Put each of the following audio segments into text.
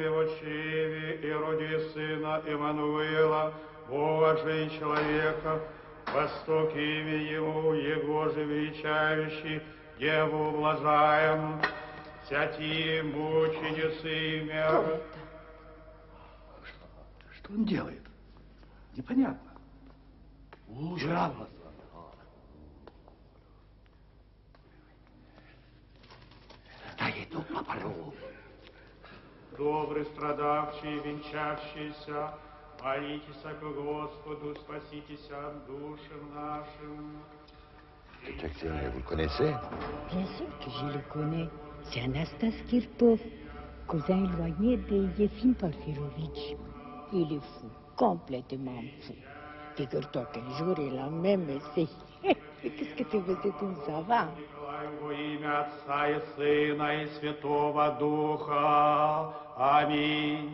его чреве и роди сына Эммануила, Бога и человека, восток имя ему, его же величающий, Деву ублажаем, всякие мученицы имя. Что он делает? Непонятно. Ужас. Да иду по полу. Добрый, страдавший, венчавшийся, молитесь к Господу, спаситесь от душам нашим. Détective, vous le connaissez? Bien sûr que je le connais. C'est Anastas Kirpov, cousin éloigné de Yefim Porfirovitch. Il est fou, complètement fou. Figure-toi qu'un jour, il a même essayé. Qu'est-ce que tu faisais comme ça, va? Во имя Отца и Сына и Святого Духа. Аминь.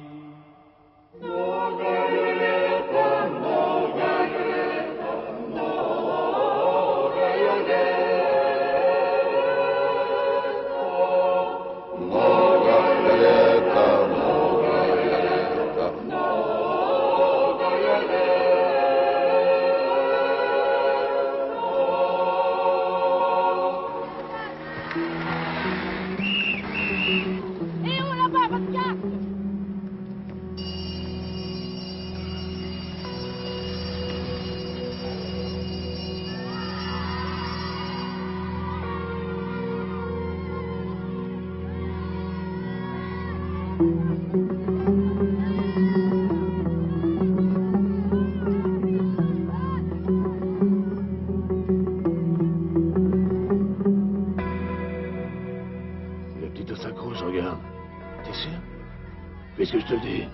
Qu'est-ce que je te dis?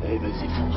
Allez, vas-y, fonce.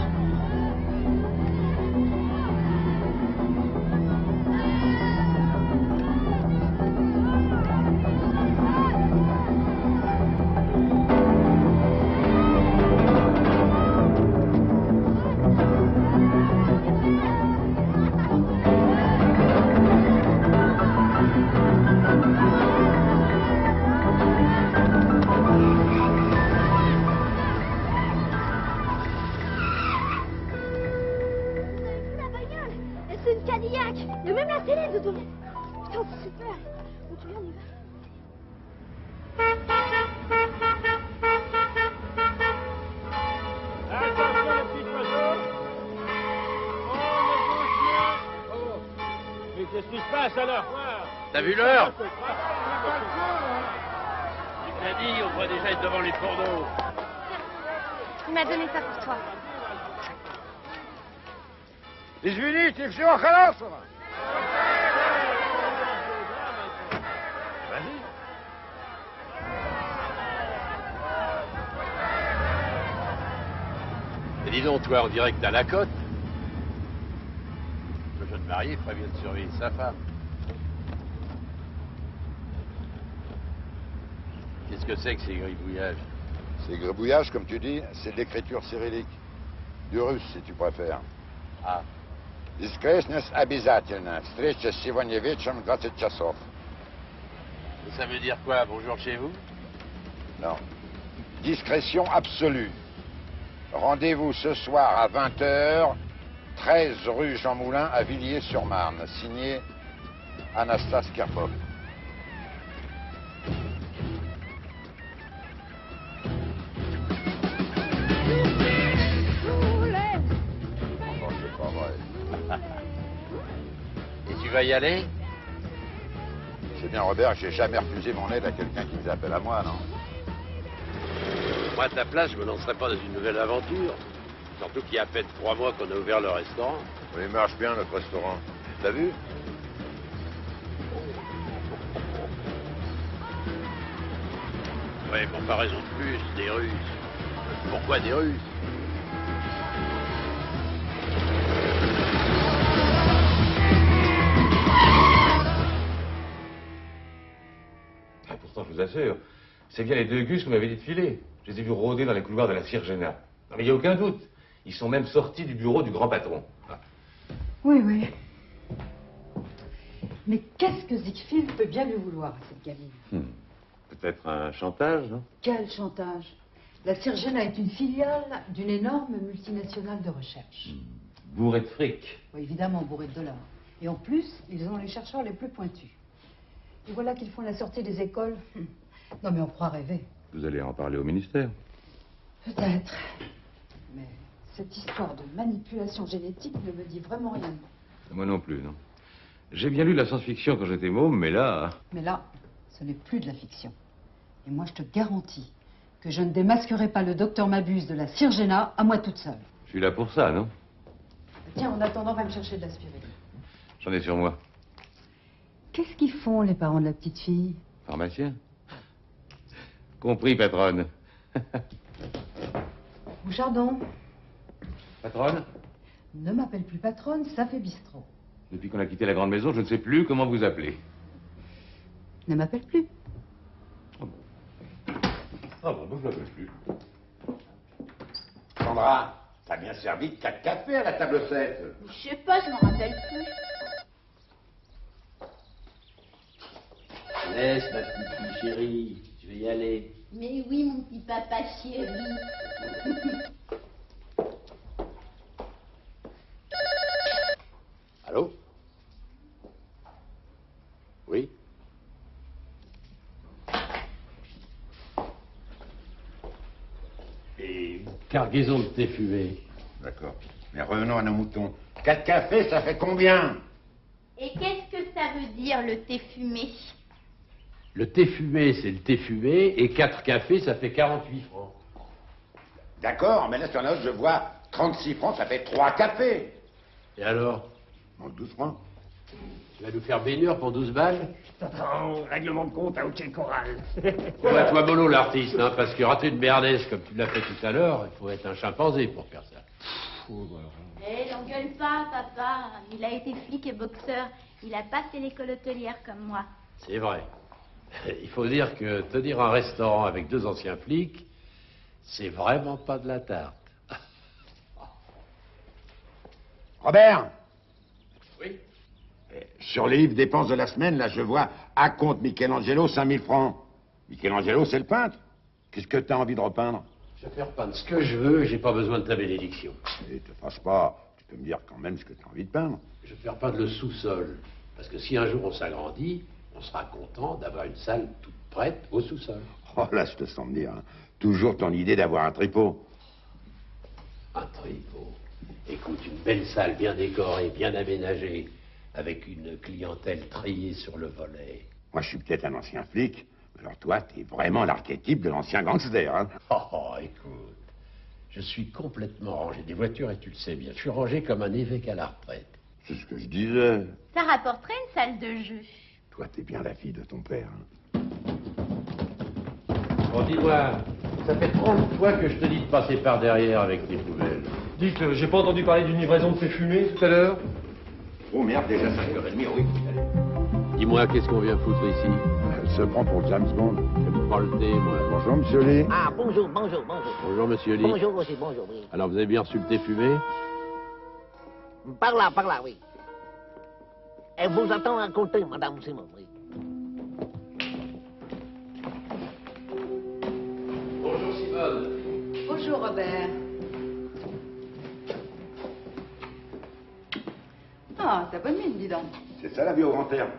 T'as vu l'heure? Tu t'as dit, on pourrait déjà être devant les fourneaux. Il m'a donné ça pour toi. Извините, все хорошо. Vas-y. Et dis donc, toi, en direct à la côte. Le jeune marié ferait bien de surveiller sa femme. Qu'est-ce que c'est que ces gribouillages? Ces gribouillages, comme tu dis, c'est de l'écriture cyrillique. Du russe, si tu préfères. Ah. Discretность обязательно. Встреча сегодня вечером в 20 часов. Et ça veut dire quoi? Bonjour chez vous? Non. Discrétion absolue. Rendez-vous ce soir à 20h, 13 rue Jean Moulin à Villiers-sur-Marne. Signé Anastas Kirpov. Et tu vas y aller? C'est bien, Robert, j'ai jamais refusé mon aide à quelqu'un qui nous appelle à moi, non? Moi, à ta place, je me lancerais pas dans une nouvelle aventure. Surtout qu'il y a à peine 3 mois qu'on a ouvert le restaurant. Oui, il marche bien, notre restaurant. T'as vu? Ouais, bon, pas raison de plus, des Russes. Pourquoi des Russes? Ah, pourtant, je vous assure, c'est bien les 2 gus que vous m'avez dit de filer. Je les ai vus rôder dans les couloirs de la Cirgena. Non, mais il n'y a aucun doute. Ils sont même sortis du bureau du grand patron. Ah. Oui, oui. Mais qu'est-ce que Ziegfeld peut bien lui vouloir, cette gamine? Peut-être un chantage, non? Quel chantage! La Sirgena est une filiale d'une énorme multinationale de recherche. Bourré de fric. Oui, évidemment, bourré de dollars. Et en plus, ils ont les chercheurs les plus pointus. Et voilà qu'ils font la sortie des écoles. Non, mais on croit rêver. Vous allez en parler au ministère? Peut-être. Mais cette histoire de manipulation génétique ne me dit vraiment rien. Moi non plus, non. J'ai bien lu la science-fiction quand j'étais môme, mais là... Mais là, ce n'est plus de la fiction. Et moi, je te garantis que je ne démasquerai pas le docteur Mabuse de la Sirgena à moi toute seule. Je suis là pour ça, non? Tiens, en attendant, va me chercher de l'aspirine. J'en ai sur moi. Qu'est-ce qu'ils font, les parents de la petite fille? Pharmacien? Compris, patronne. Bouchardon, Patronne? ne m'appelle plus patronne, ça fait bistrot. Depuis qu'on a quitté la grande maison, je ne sais plus comment vous appeler. Ne m'appelle plus. Ah bon, donc je l'appelle plus. Sandra, t'as bien servi de 4 cafés à la table 7. Je sais pas, je m'en rappelle plus. Laisse, ma petite fille chérie, je vais y aller. Mais oui, mon petit papa chéri. Allô? Oui? Et cargaison de thé fumé. D'accord. Mais revenons à nos moutons. 4 cafés, ça fait combien? Et qu'est-ce que ça veut dire, le thé fumé? Le thé fumé, c'est le thé fumé, et 4 cafés, ça fait 48 francs. D'accord, mais là sur la note, je vois 36 francs, ça fait 3 cafés. Et alors? Donc 12 francs. Tu vas nous faire baigneur pour 12 balles? Oh, règlement de compte à Hotel Choral. Bon, bah, toi, mollo, l'artiste, hein, parce que rater une bernaise comme tu l'as fait tout à l'heure, il faut être un chimpanzé pour faire ça. Eh, l'engueule pas, papa. Il a été flic et boxeur. Il a pas fait l'école hôtelière comme moi. C'est vrai. Il faut dire que tenir un restaurant avec 2 anciens flics, c'est vraiment pas de la tarte. Robert, Oui? sur les livres dépenses de la semaine, là, je vois à compte Michelangelo 5000 francs. Michelangelo, c'est le peintre. Qu'est-ce que t'as envie de repeindre? Je vais faire peindre ce que je veux, j'ai pas besoin de ta bénédiction. Et te fâche pas, tu peux me dire quand même ce que t'as envie de peindre. Je vais faire peindre le sous-sol. Parce que si un jour on s'agrandit, on sera content d'avoir une salle toute prête au sous-sol. Oh là, je te sens me dire, hein. Toujours ton idée d'avoir un tripot. Un tripot. Écoute, une belle salle bien décorée, bien aménagée, avec une clientèle triée sur le volet. Moi, je suis peut-être un ancien flic, mais alors toi, t'es vraiment l'archétype de l'ancien gangster, hein. Oh, écoute, je suis complètement rangé des voitures et tu le sais bien. Je suis rangé comme un évêque à la retraite. C'est ce que je disais. Ça rapporterait une salle de jeu. Toi, t'es bien la fille de ton père, hein. Bon, dis-moi, ça fait 30 fois que je te dis de passer par derrière avec tes poubelles. Dites, j'ai pas entendu parler d'une livraison de thé fumé tout à l'heure? Oh merde, déjà 5h30, oui. Allez. Dis-moi, qu'est-ce qu'on vient foutre ici? Elle se prend pour James Bond. J'aime pas le thé, moi. Bonjour, monsieur Lee. Ah, bonjour, bonjour, bonjour. Bonjour, monsieur Lee. Bonjour aussi, bonjour, oui. Alors, vous avez bien reçu le thé fumé? Par là, oui. Elle vous attend à côté, madame Simon, oui. Bonjour, Simone. Bonjour, Robert. Ah, t'as bonne mine, dis donc. C'est ça la vie au grand terme.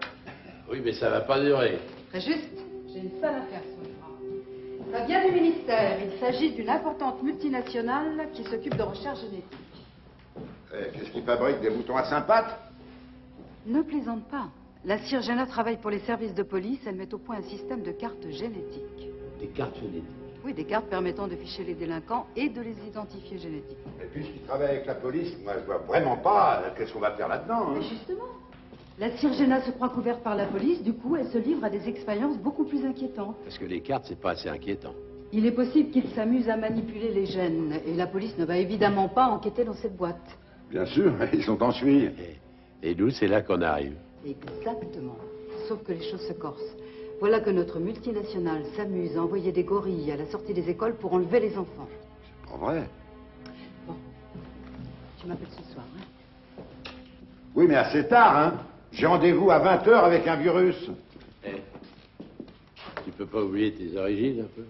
Oui, mais ça va pas durer. Très juste, j'ai une sale affaire sur les bras. Ça vient du ministère. Il s'agit d'une importante multinationale qui s'occupe de recherche génétique. Qu'est-ce qui fabrique des moutons à 5 pattes? Ne plaisante pas. La Sirgena travaille pour les services de police. Elle met au point un système de cartes génétiques. Des cartes génétiques. Oui, des cartes permettant de ficher les délinquants et de les identifier génétiquement. Et puisqu'il travaille avec la police, moi je vois vraiment pas qu'est-ce qu'on va faire là-dedans. Hein. Mais justement, la Sirgena se croit couverte par la police. Du coup, elle se livre à des expériences beaucoup plus inquiétantes. Parce que les cartes, c'est pas assez inquiétant. Il est possible qu'ils s'amusent à manipuler les gènes. Et la police ne va évidemment pas enquêter dans cette boîte. Bien sûr, ils sont en suie. Et nous, c'est là qu'on arrive. Exactement. Sauf que les choses se corsent. Voilà que notre multinationale s'amuse à envoyer des gorilles à la sortie des écoles pour enlever les enfants. C'est pas vrai. Bon. Tu m'appelles ce soir, hein? Oui, mais assez tard, hein. J'ai rendez-vous à 20 h avec un vieux russe. Eh, tu peux pas oublier tes origines un peu?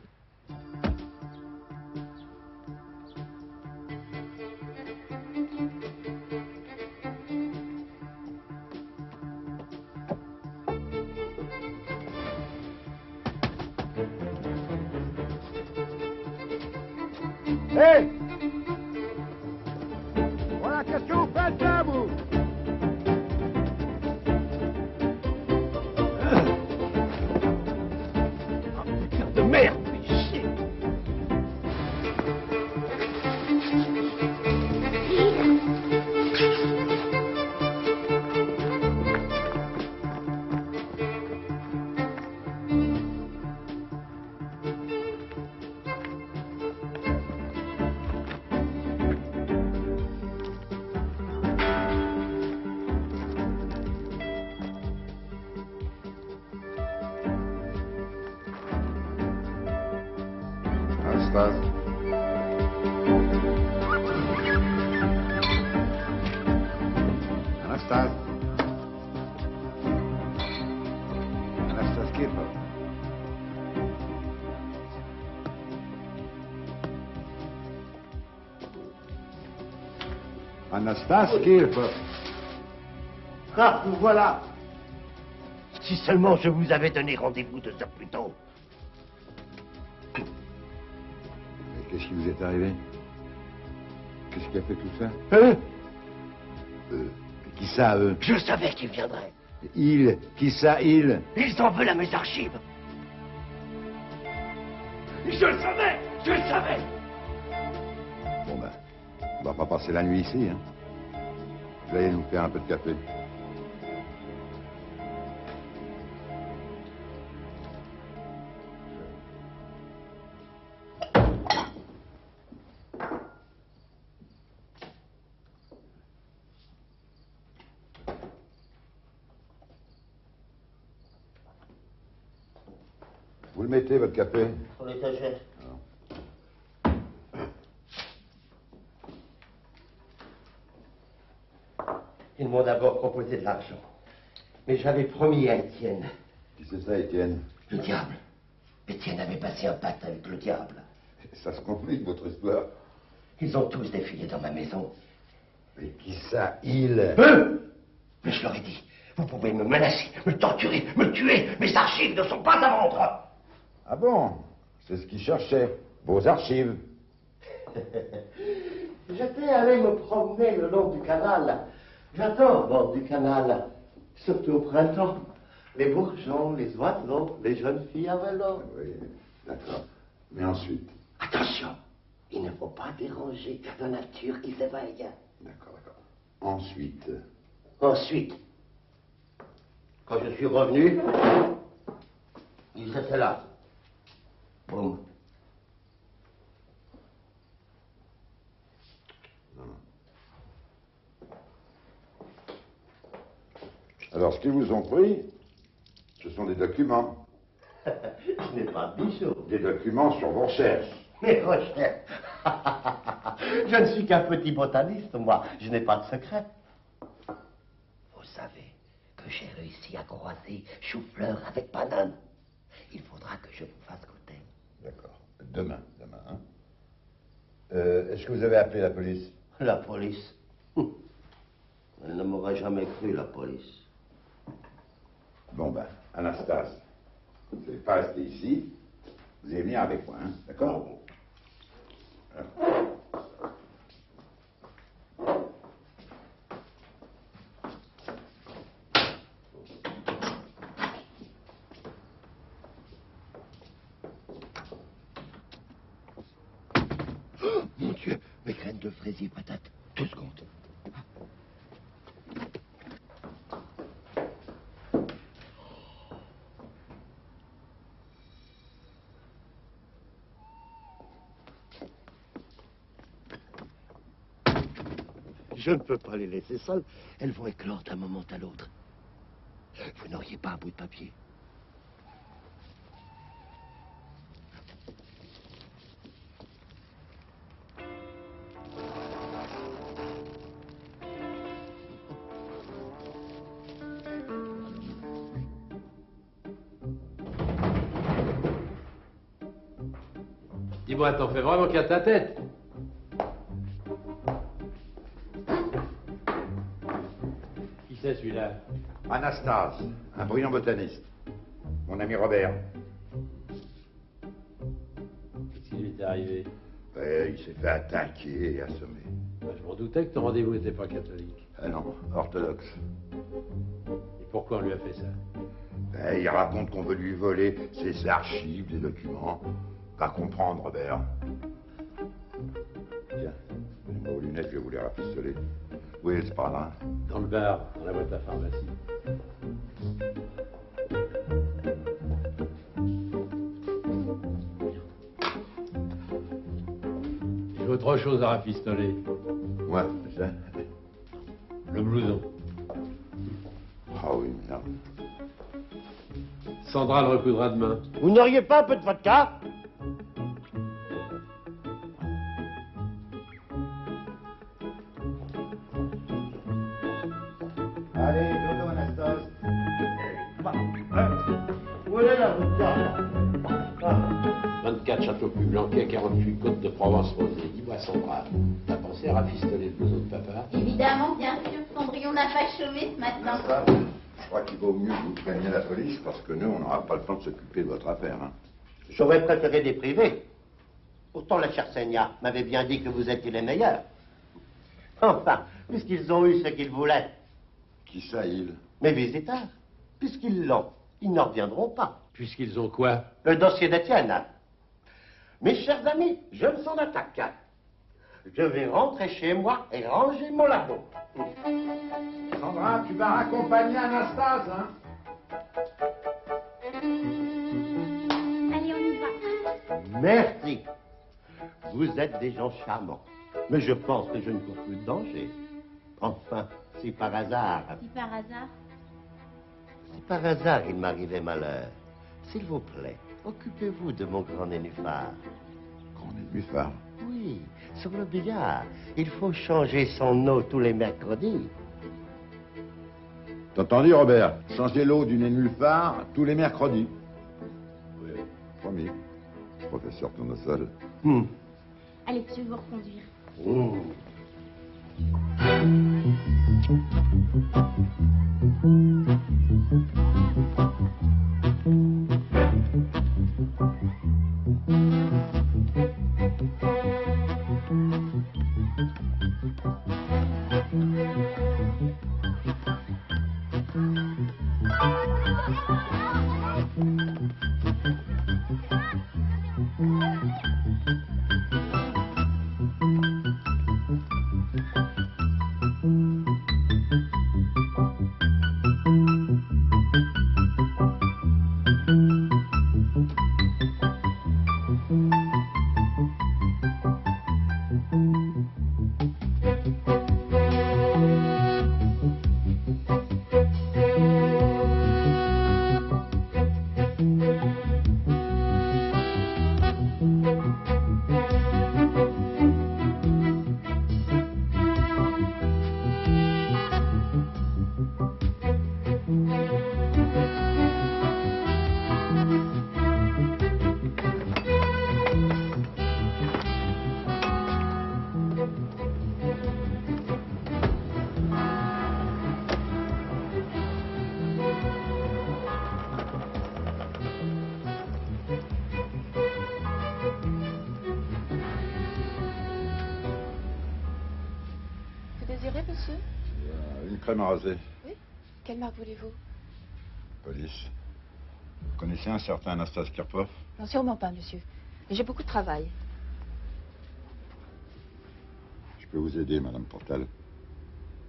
Hé! Voilà, qu'est-ce que vous faites là, vous? Putain de merde, mais chier. Anastase. Anastase. Anastase Kirchhoff. Anastase Kirchhoff. Ah, vous voilà. Si seulement je vous avais donné rendez-vous 2 heures plus tôt. Mais qu'est-ce qui vous est arrivé? Qu'est-ce qui a fait tout ça? Hein? Qui ça, eux? Je savais qu'ils viendraient. Il? Qui ça, il? Ils en veulent à mes archives. Je le savais. Je le savais. Bon ben, on va pas passer la nuit ici, hein. Vous allez nous faire un peu de café. Vous le mettez, votre café? Sur l'étagère. Ils m'ont d'abord proposé de l'argent. Mais j'avais promis à Étienne. Qui c'est ça, Étienne? Le diable. Étienne avait passé un pacte avec le diable. Ça se complique, votre histoire. Ils ont tous défilé dans ma maison. Mais qui ça, il? Eux! Mais je leur ai dit, vous pouvez me menacer, me torturer, me tuer. Mes archives ne sont pas à vendre. Ah bon? C'est ce qu'ils cherchaient. Vos archives. J'étais allé me promener le long du canal. J'adore au bord du canal, surtout au printemps. Les bourgeons, les oiseaux, les jeunes filles à vélo. Oui, d'accord. Mais ensuite? Attention, il ne faut pas déranger la nature qui s'éveille. D'accord, d'accord. Ensuite? Ensuite, quand je suis revenu, ils étaient là. Boum. Alors, ce qu'ils vous ont pris, ce sont des documents. Je n'ai pas de bijoux. Des documents sur vos recherches. Mes recherches. Je ne suis qu'un petit botaniste, moi. Je n'ai pas de secret. Vous savez que j'ai réussi à croiser chou-fleur avec banane. Il faudra que je vous fasse goûter. D'accord. Demain, hein? Est-ce que vous avez appelé la police? La police? Elle ne m'aurait jamais cru, la police. Bon ben, Anastase, vous n'allez pas rester ici. Vous allez venir avec moi, hein? D'accord? Oh, mon Dieu, mes graines de fraisier patate. 2 secondes. Je ne peux pas les laisser seules. Elles vont éclore d'un moment à l'autre. Vous n'auriez pas un bout de papier? Dis-moi, t'en fais vraiment qu'à ta tête? Qui c'est celui-là? Anastase, un brillant botaniste. Mon ami Robert. Qu'est-ce qui lui est arrivé? Ouais, il s'est fait attaquer et assommer. Ben, je m'en doutais que ton rendez-vous n'était pas catholique. Ah non, orthodoxe. Et pourquoi on lui a fait ça? Ben, il raconte qu'on veut lui voler ses archives, des documents. Va comprendre, Robert. Tiens, donnez-moi vos lunettes, je vais vous les rafistoler. Oui, c'est par là. Dans le bar, dans la boîte à pharmacie. J'ai autre chose à rafistoler. Ouais, ça. Le blouson. Ah oui, non. Sandra le recoudra demain. Vous n'auriez pas un peu de vodka? Allez, dodo, Anastase. Où est la vodka? 24 Château Plus Blanquet, 48 Côte de Provence Rosée. Dis-moi, Sandra, t'as pensé à rafistoler le blouson de papa? Évidemment, bien sûr, Cendrillon n'a pas chômé ce matin. Anastase, je crois qu'il vaut mieux que vous préveniez la police parce que nous, on n'aura pas le temps de s'occuper de votre affaire. Hein. J'aurais préféré des privés. Pourtant, la chère Seigneur m'avait bien dit que vous étiez les meilleurs. Enfin, puisqu'ils ont eu ce qu'ils voulaient. Qui ça, il? Mes visiteurs, puisqu'ils l'ont, ils n'en reviendront pas. Puisqu'ils ont quoi? Le dossier d'Étienne. Mes chers amis, je me sens d'attaque. Je vais rentrer chez moi et ranger mon labo. Sandra, tu vas raccompagner Anastase, hein? Allez, on y va. Merci. Vous êtes des gens charmants. Mais je pense que je ne cours plus de danger. Enfin, si par hasard... Si par hasard. Si par hasard il m'arrivait malheur, s'il vous plaît, occupez-vous de mon grand nénuphar. Grand nénuphar? Oui, sur le billard. Il faut changer son eau tous les mercredis. T'as entendu, Robert? Changer l'eau du nénuphar tous les mercredis. Oui, promis. Professeur Tournesol. Allez, je vais vous reconduire. désirez, monsieur? Une crème à raser. Oui. Quelle marque voulez-vous? Police. Vous connaissez un certain Anastase Kirpov? Non, sûrement pas, monsieur. Mais j'ai beaucoup de travail. Je peux vous aider, Madame Portal.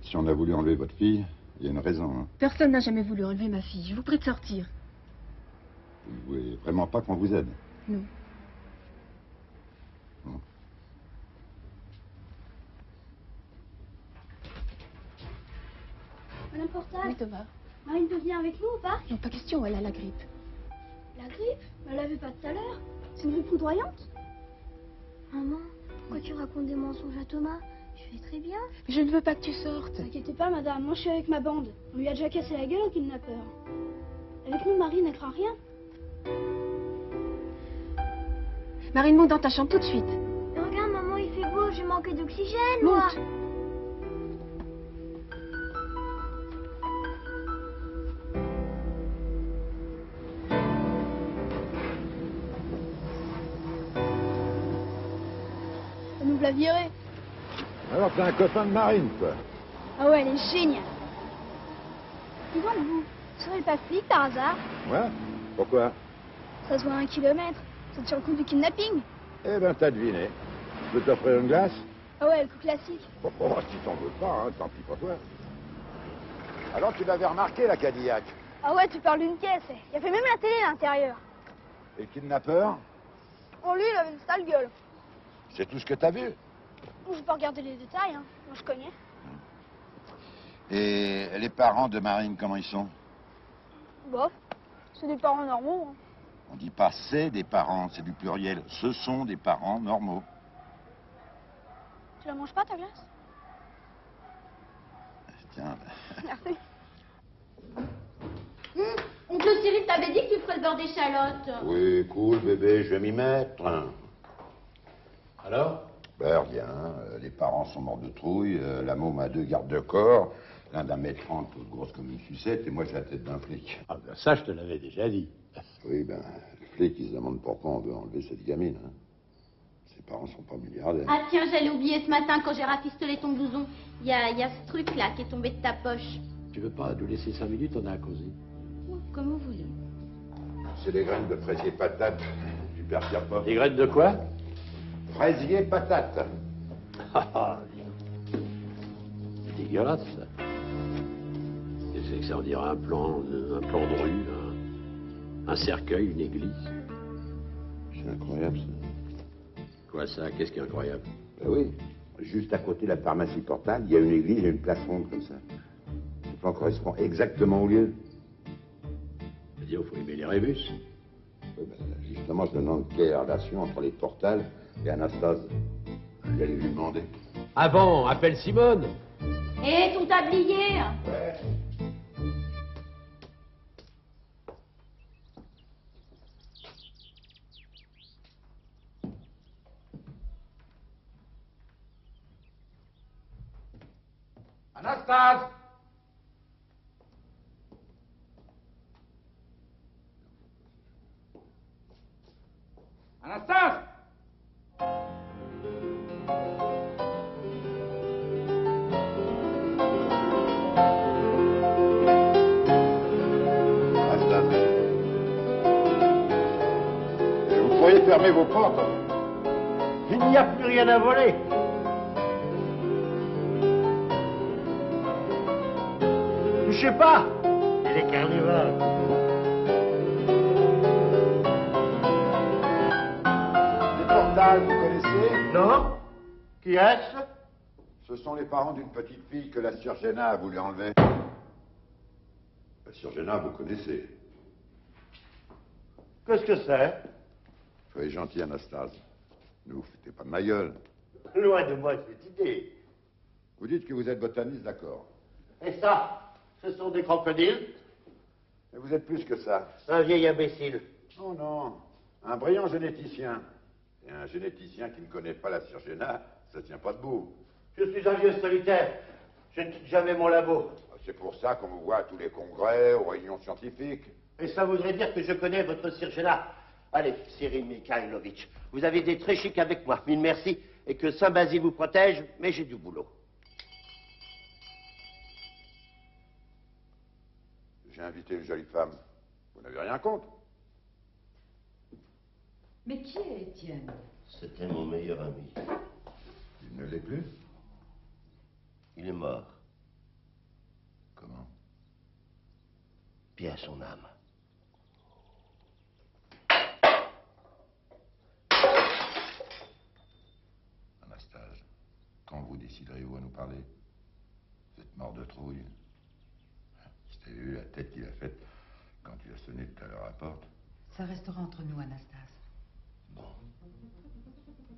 Si on a voulu enlever votre fille, il y a une raison. Hein. Personne n'a jamais voulu enlever ma fille. Je vous prie de sortir. Vous ne voulez vraiment pas qu'on vous aide? Non. Non. Madame Portal? Oui, Thomas. Marine peut venir avec nous au parc? Non, pas question, elle a la grippe. La grippe? Elle l'avait pas tout à l'heure. C'est une grippe foudroyante? Maman, pourquoi tu racontes des mensonges à Thomas? Je vais très bien. Mais je ne veux pas que tu sortes. Ne t'inquiétez pas, madame. Moi, je suis avec ma bande. On lui a déjà cassé la gueule au kidnappeur. Avec nous, Marie ne craint rien. Marine, monte dans ta chambre tout de suite. Mais regarde, maman, il fait beau, j'ai manqué d'oxygène, moi. Monte. On nous l'a viré. Alors, t'es un copain de Marine, quoi. Ah ouais, elle est géniale. Dis donc, vous serez pas flic par hasard? Ouais. Pourquoi? Ça se voit à 1 kilomètre. C'est sur le coup du kidnapping. Eh ben, t'as deviné. Je peux t'offrir une glace? Ah ouais, le coup classique. Bon, si t'en veux pas, hein, tant pis pour toi. Alors, tu l'avais remarqué, la Cadillac? Ah ouais, tu parles d'une caisse. Il y avait même la télé à l'intérieur. Et le kidnappeur? Oh, lui, il avait une sale gueule. C'est tout ce que t'as vu? Je vais pas regarder les détails, hein. Moi, je connais. Et les parents de Marine, comment ils sont? Bof, c'est des parents normaux. Hein. On dit pas c'est des parents, c'est du pluriel. Ce sont des parents normaux. Tu la manges pas, ta glace? Tiens. Merci. Oncle Cyril t'avait dit que tu ferais le beurre d'échalote. Oui, cool, bébé, je vais m'y mettre. Alors? Ben, rien. Les parents sont morts de trouille. La môme a 2 gardes de corps. L'un d'1m30, toute grosse comme une sucette, et moi j'ai la tête d'un flic. Ah ben ça, je te l'avais déjà dit. Oui, ben, le flic, il se demande pourquoi on veut enlever cette gamine. Hein. Ses parents sont pas milliardaires. Ah tiens, j'allais oublier ce matin quand j'ai rafistolé ton blouson. Il y a ce truc-là qui est tombé de ta poche. Tu veux pas nous laisser 5 minutes, on a à causer. Comme vous voulez. C'est des graines de fraisier patate. Du perpire pas. Des graines de quoi? Fraisier patate. C'est dégueulasse, ça. Qu'est-ce que ça on dirait un plan de rue, un cercueil, une église. C'est incroyable, ça. Quoi ça? Qu'est-ce qui est incroyable? Ben oui. Juste à côté de la pharmacie Portal, il y a une église et une place ronde comme ça. Le plan correspond exactement au lieu. C'est-à-dire, il faut aimer les rébus. Oui, ben, justement, je me demande quelle est la relation entre les Portales et Anastase. J'allais lui demander. Ah bon, appelle Simone. Et ton tablier? Ouais. Anastase! Anastase! Anastase. Vous pourriez fermer vos portes. Il n'y a plus rien à voler. Touchez pas. Et les carnivores. Les Portales, vous connaissez? Non? Qui est-ce? Ce sont les parents d'une petite fille que la sœur Géna a voulu enlever. La sœur Géna, vous connaissez. Qu'est-ce que c'est? Soyez gentil, Anastase. Ne vous foutez pas de ma gueule. Loin de moi cette idée. Vous dites que vous êtes botaniste, d'accord. Et ça, ce sont des crocodiles? Mais vous êtes plus que ça. Un vieil imbécile. Oh non, un brillant généticien. Et un généticien qui ne connaît pas la sœur Géna, ça tient pas debout. Je suis un vieux solitaire. Je ne quitte jamais mon labo. C'est pour ça qu'on vous voit à tous les congrès, aux réunions scientifiques. Et ça voudrait dire que je connais votre Sirgena. Allez, Cyril Mikhailovitch, vous avez été très chic avec moi. Mille merci. Et que Saint-Basile vous protège, mais j'ai du boulot. J'ai invité une jolie femme. Vous n'avez rien contre? Mais qui est Étienne? C'était mon meilleur ami. Il ne l'est plus? Il est mort. Comment? Paix à son âme. Anastase, quand vous déciderez-vous à nous parler? Vous êtes mort de trouille. Si t'avais vu la tête qu'il a faite quand il a sonné tout à l'heure à la porte. Ça restera entre nous, Anastase. Bon.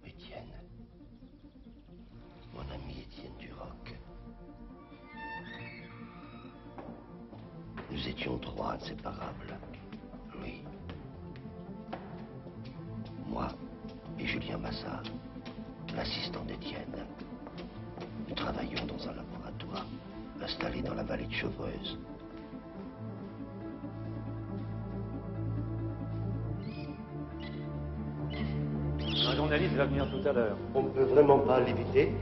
Étienne. Mon ami Étienne Duroc. Nous étions 3 inséparables. Oui. Moi, Étienne. Nous travaillons dans un laboratoire installé dans la vallée de Chevreuse. Un journaliste va venir tout à l'heure. On ne peut vraiment pas l'éviter.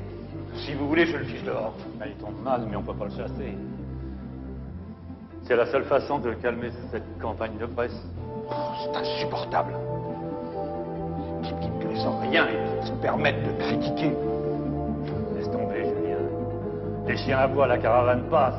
Si vous voulez, je le fiche dehors. Il tombe mal, mais on peut pas le chasser. C'est la seule façon de le calmer cette campagne de presse. Oh, c'est insupportable. Ces types qui ne connaissent rien et qui se permettent de critiquer. Laisse tomber, Julien. Les chiens aboient, la caravane passe.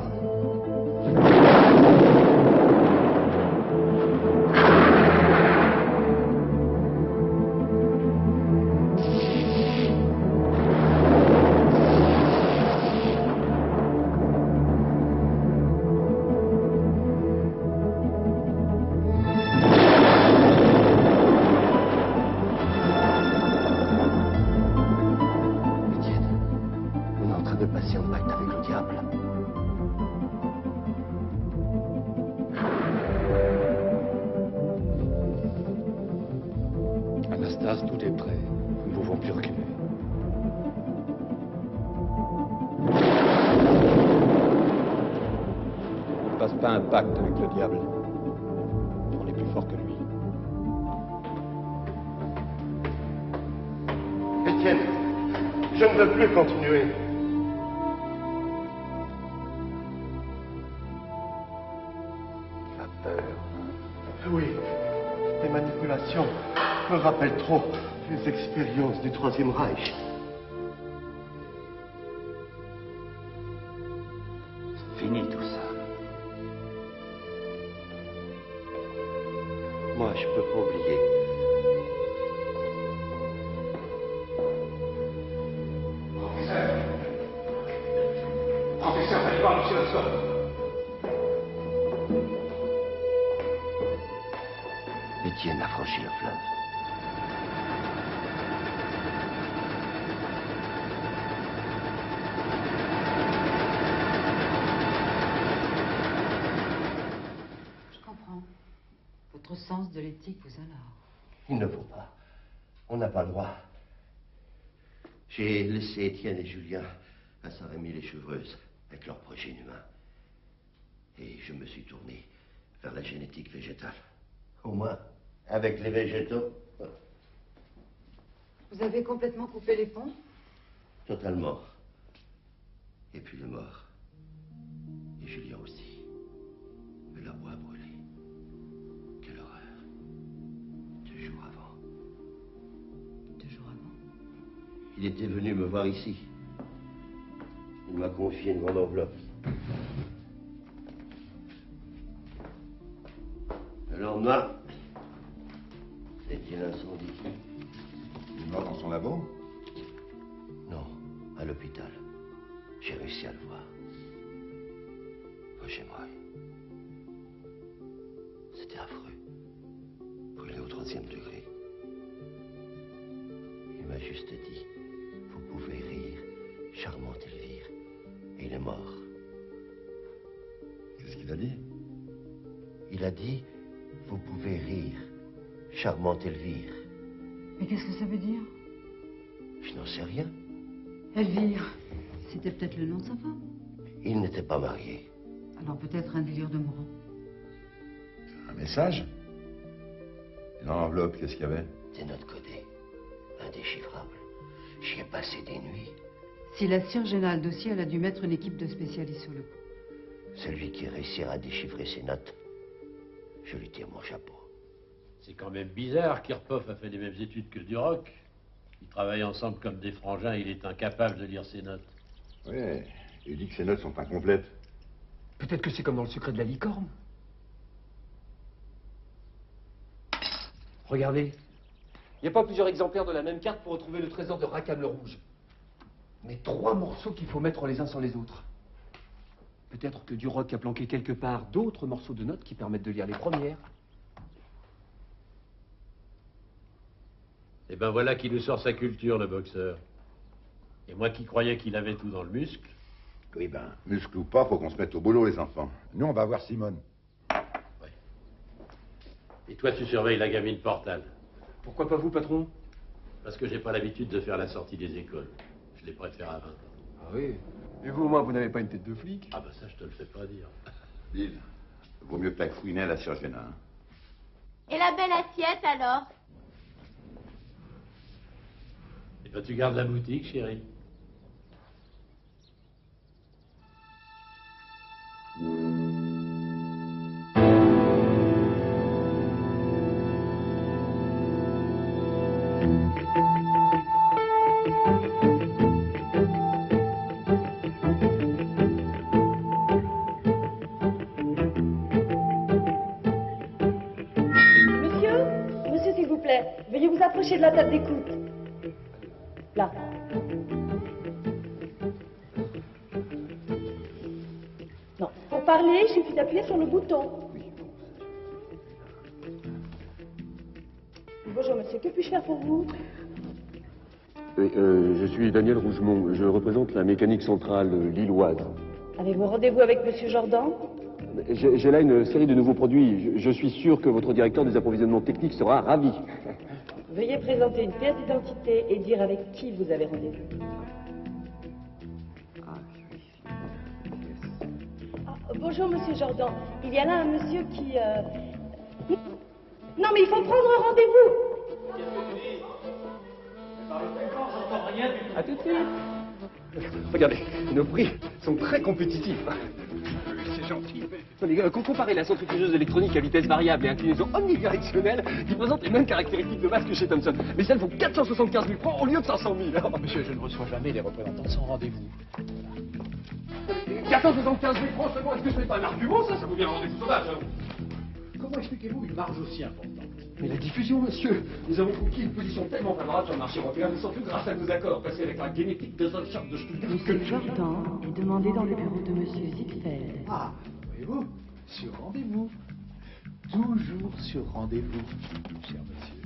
Anastase, tout est prêt. Nous ne pouvons plus reculer. On ne passe pas un pacte avec le diable. On est plus fort que lui. Étienne, je ne veux plus continuer. La peur. Oui, les manipulations me rappellent trop les expériences du Troisième Reich. C'est fini tout ça. Moi, je peux pas oublier. Professeur, allez voir Monsieur Hudson. Étienne a franchi le fleuve. Je comprends. Votre sens de l'éthique vous honore. Il ne faut pas. On n'a pas le droit. J'ai laissé Étienne et Julien à Saint-Rémy-les-Chevreuses avec leur projet inhumain. Et je me suis tourné vers la génétique végétale. Au moins, avec les végétaux, Vous avez complètement coupé les ponts? totalement. Et puis le mort. Et Julien aussi. Le labo a brûlé. Quelle horreur. 2 jours avant. 2 jours avant? Il était venu me voir ici. Il m'a confié une grande enveloppe. Le lendemain, c'était l'incendie. Il est mort dans son labo? Non, à l'hôpital. J'ai réussi à le voir. Pas chez moi. C'était affreux. Brûlé au 3e degré. Il m'a juste dit, vous pouvez rire, charmante Elvire. Et il est mort. Qu'est-ce qu'il a dit? Il a dit, vous pouvez rire, charmante Elvire. Mais qu'est-ce que ça veut dire? Je n'en sais rien. Elvire. C'était peut-être le nom de sa femme. Il n'était pas marié. Alors peut-être un délire de mourant. Un message? Et dans l'enveloppe, qu'est-ce qu'il y avait? Des notes codées, indéchiffrables. J'y ai passé des nuits. Si la surgénale a le dossier, elle a dû mettre une équipe de spécialistes sur le coup. Celui qui réussira à déchiffrer ces notes, je lui tire mon chapeau. C'est quand même bizarre qu'Irpoff a fait les mêmes études que Duroc. Ils travaillent ensemble comme des frangins, il est incapable de lire ses notes. Oui, il dit que ses notes sont incomplètes. Peut-être que c'est comme dans le secret de la licorne. Regardez. Il n'y a pas plusieurs exemplaires de la même carte pour retrouver le trésor de Rackham le Rouge. Mais 3 morceaux qu'il faut mettre les uns sur les autres. Peut-être que Duroc a planqué quelque part d'autres morceaux de notes qui permettent de lire les premières. Et ben voilà qui nous sort sa culture, le boxeur. Et moi qui croyais qu'il avait tout dans le muscle. Oui, ben, muscle ou pas, faut qu'on se mette au boulot, les enfants. Nous, on va voir Simone. Ouais. Et toi, tu surveilles la gamine Portal. Pourquoi pas vous, patron? Parce que j'ai pas l'habitude de faire la sortie des écoles. Je les préfère à 20 ans. Ah oui. Et vous, au moins, vous n'avez pas une tête de flic? Ah bah ça, je te le fais pas dire. Lille, vaut mieux que t'ailles fouiner à la Sirgena. Hein. Et la belle assiette alors? Et ben tu gardes la boutique, chérie. Monsieur, s'il vous plaît, veuillez vous approcher de la table d'écoute. Là. Non, pour parler, il suffit d'appuyer sur le bouton. Bonjour monsieur, que puis-je faire pour vous? Oui, je suis Daniel Rougemont. Je représente la mécanique centrale lilloise. Avez-vous rendez-vous avec monsieur Jordan? J'ai là une série de nouveaux produits. Je suis sûr que votre directeur des approvisionnements techniques sera ravi. Veuillez présenter une pièce d'identité et dire avec qui vous avez rendez-vous. Bonjour monsieur Jordan. Il y a là un monsieur qui... Non mais il faut prendre un rendez-vous. À tout de suite. Regardez, nos prix sont très compétitifs. C'est gentil. Comparez la centrifugeuse électronique à vitesse variable et inclinaison omnidirectionnelle qui présente les mêmes caractéristiques de base que chez Thomson. Mais celle vaut 475 000 francs au lieu de 500 000. Monsieur, je ne reçois jamais les représentants sans rendez-vous. 475 000 francs seulement, est-ce que ce n'est pas un argument, ça? Ça vous vient un rendez-vous sauvage, hein? Comment expliquez-vous une marge aussi importante? Mais la diffusion, monsieur. Nous avons conquis une position tellement favorable sur le marché européen, mais surtout grâce à nos accords passés avec la génétique de Zolchak de Stuttgart. Monsieur Jordan est demandé dans le bureau de monsieur Ziegfeld. Ah, voyez-vous, sur rendez-vous. Toujours sur rendez-vous, cher monsieur.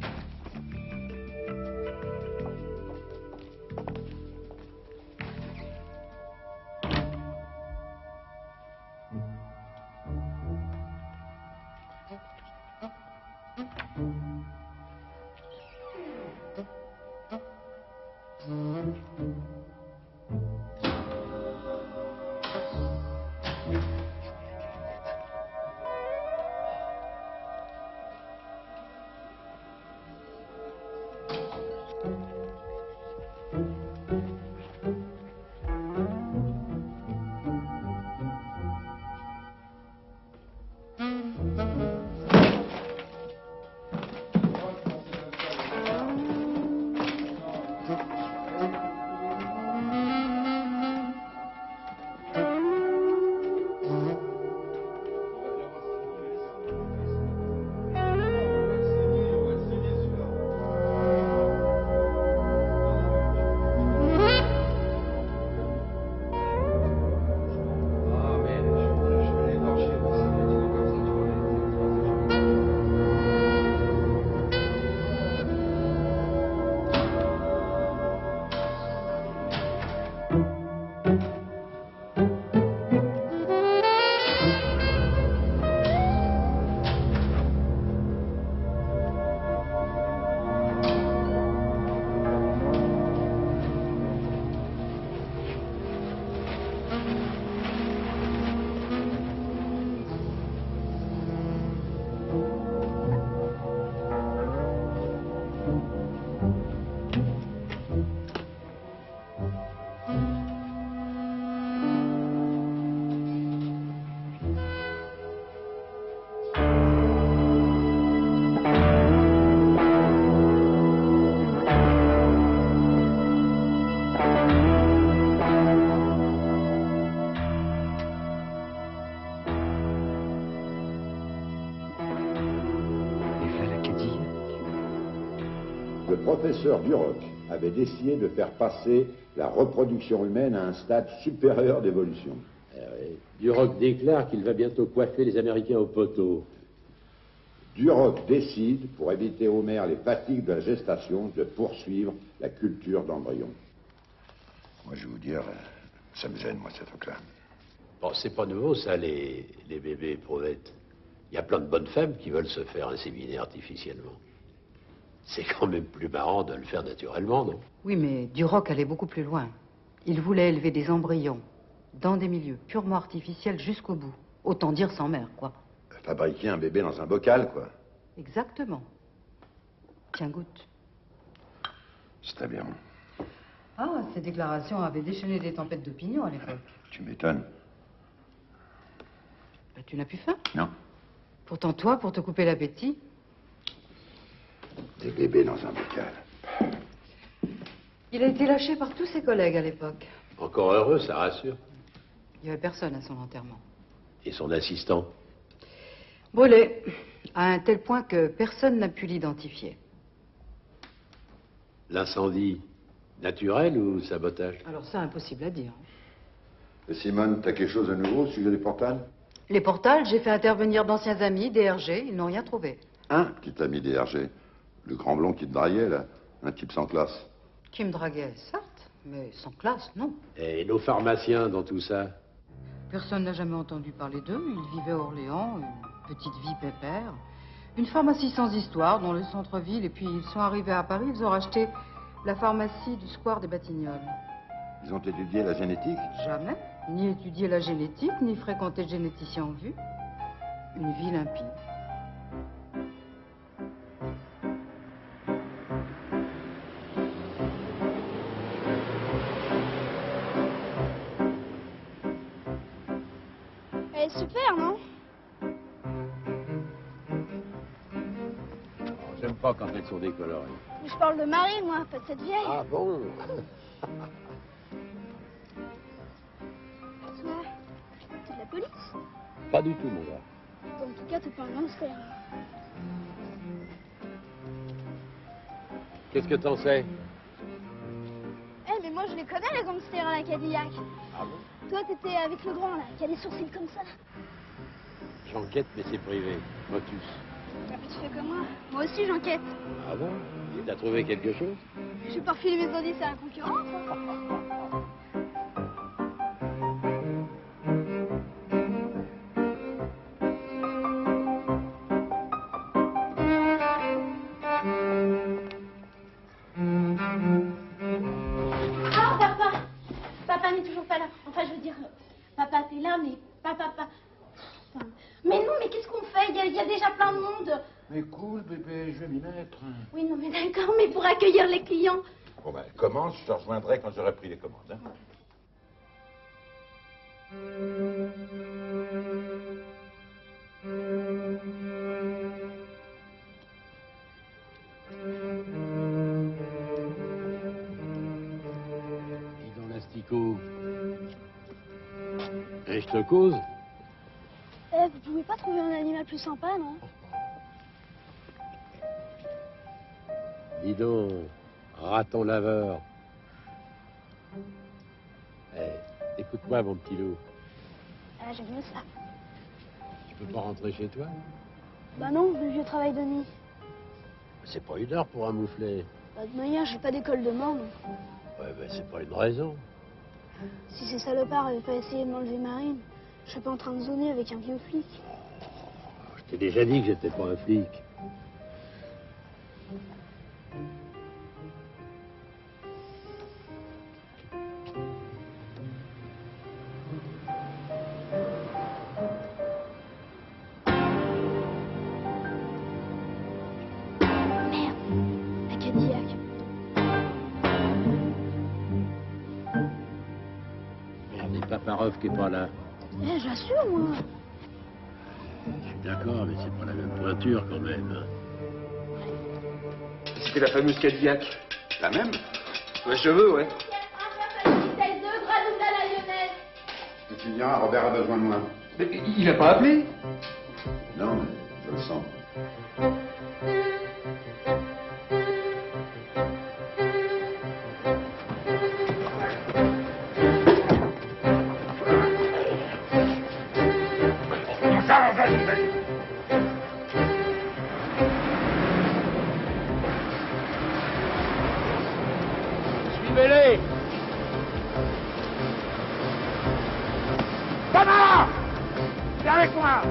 Le professeur Duroc avait décidé de faire passer la reproduction humaine à un stade supérieur d'évolution. Duroc déclare qu'il va bientôt coiffer les Américains au poteau. Duroc décide, pour éviter aux mères les fatigues de la gestation, de poursuivre la culture d'embryons. Moi, je vais vous dire, ça me gêne, moi, ce truc-là. Bon, c'est pas nouveau, ça, les bébés éprouvettes. Il y a plein de bonnes femmes qui veulent se faire inséminer artificiellement. C'est quand même plus marrant de le faire naturellement, non? Oui, mais Duroc allait beaucoup plus loin. Il voulait élever des embryons dans des milieux purement artificiels jusqu'au bout. Autant dire sans mère, quoi. Fabriquer un bébé dans un bocal, quoi. Exactement. Tiens, goûte. C'était bien. Ah, ces déclarations avaient déchaîné des tempêtes d'opinion à l'époque. Tu m'étonnes. Bah, tu n'as plus faim? Non. Pourtant, toi, pour te couper l'appétit... Des bébés dans un bocal. Il a été lâché par tous ses collègues à l'époque. Encore heureux, ça rassure. Il n'y avait personne à son enterrement. Et son assistant? Brûlé, à un tel point que personne n'a pu l'identifier. L'incendie, naturel ou sabotage? Alors ça, impossible à dire. Et Simone, t'as quelque chose de nouveau au sujet des portales? Les portals, j'ai fait intervenir d'anciens amis, DRG, ils n'ont rien trouvé. Un petit ami DRG. Le grand blond qui te draguait, là. Un type sans classe. Qui me draguait, certes, mais sans classe, non. Et nos pharmaciens dans tout ça? Personne n'a jamais entendu parler d'eux. Ils vivaient à Orléans, une petite vie pépère. Une pharmacie sans histoire dans le centre-ville. Et puis ils sont arrivés à Paris, ils ont racheté la pharmacie du square des Batignolles. Ils ont étudié la génétique? Jamais. Ni étudié la génétique, ni fréquenté de généticien en vue. Une vie limpide. Elle est super, non? J'aime pas quand elles sont décolorées. Mais je parle de Marie, moi, pas de cette vieille. Ah bon? Toi, t'es de la police? Pas du tout, mon gars. En tout cas, t'es pas un gangster. Qu'est-ce que t'en sais? Eh, mais moi, je les connais, les gangsters à la Cadillac. Ah bon? Toi, t'étais avec le grand, là, qui a les sourcils comme ça. J'enquête, mais c'est privé. Motus. Ah, puis tu fais comme moi. Moi aussi, j'enquête. Ah bon? Et t'as trouvé quelque chose? Je vais pas refiler mes indices à la concurrence. Hein. Ah, papa! Papa n'est toujours pas là. Enfin, je veux dire, papa, t'es là, mais papa. Enfin, mais non, mais qu'est-ce qu'on fait? Il y a déjà plein de monde. Mais cool, bébé, je vais m'y mettre. Oui, non, mais d'accord, mais pour accueillir les clients. Bon, ben, commence, je te rejoindrai quand j'aurai pris les commandes. Hein. Dis donc, l'asticot. Et je te cause? Eh, vous pouvez pas trouver un animal plus sympa, non? Dis donc, raton laveur. Eh, écoute-moi, mon petit loup. Ah, j'aime mieux ça. Tu peux pas rentrer chez toi? Bah non, vu que je travaille de nuit. C'est pas une heure pour un mouflet. Bah, de manière, j'ai pas d'école de mort, non. Ouais, ben c'est pas une raison. Si ces salopards avaient pas essayé de m'enlever Marine, je serais pas en train de zoner avec un vieux flic. Je t'ai déjà dit que j'étais pas un flic. La Cadillac. Merde, et Paparov qui est pas là. Eh, j'assure, moi. Je suis d'accord, mais c'est pas la même pointure quand même. C'était la fameuse Cadillac. La même? Ouais, cheveux, ouais. Bouteille de granule à la lyonnaise. Tu diras, Robert a besoin de moi. Mais il a pas appelé? Non, mais je le sens. Suivez-les! Thomas! Viens avec moi!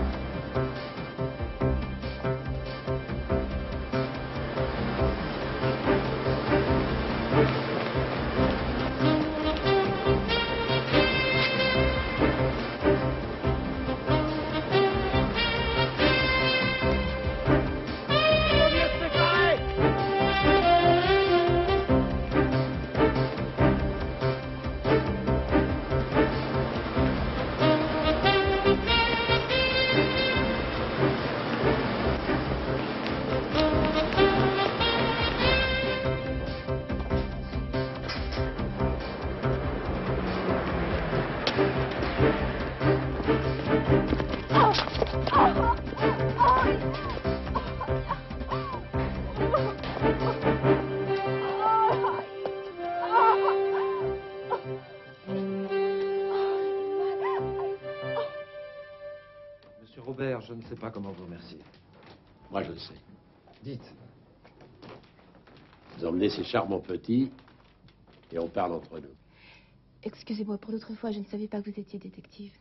je ne sais pas comment vous remercier. Moi, je sais. Dites. Vous emmenez ces charmants petits et on parle entre nous. Excusez-moi, pour l'autre fois, je ne savais pas que vous étiez détective.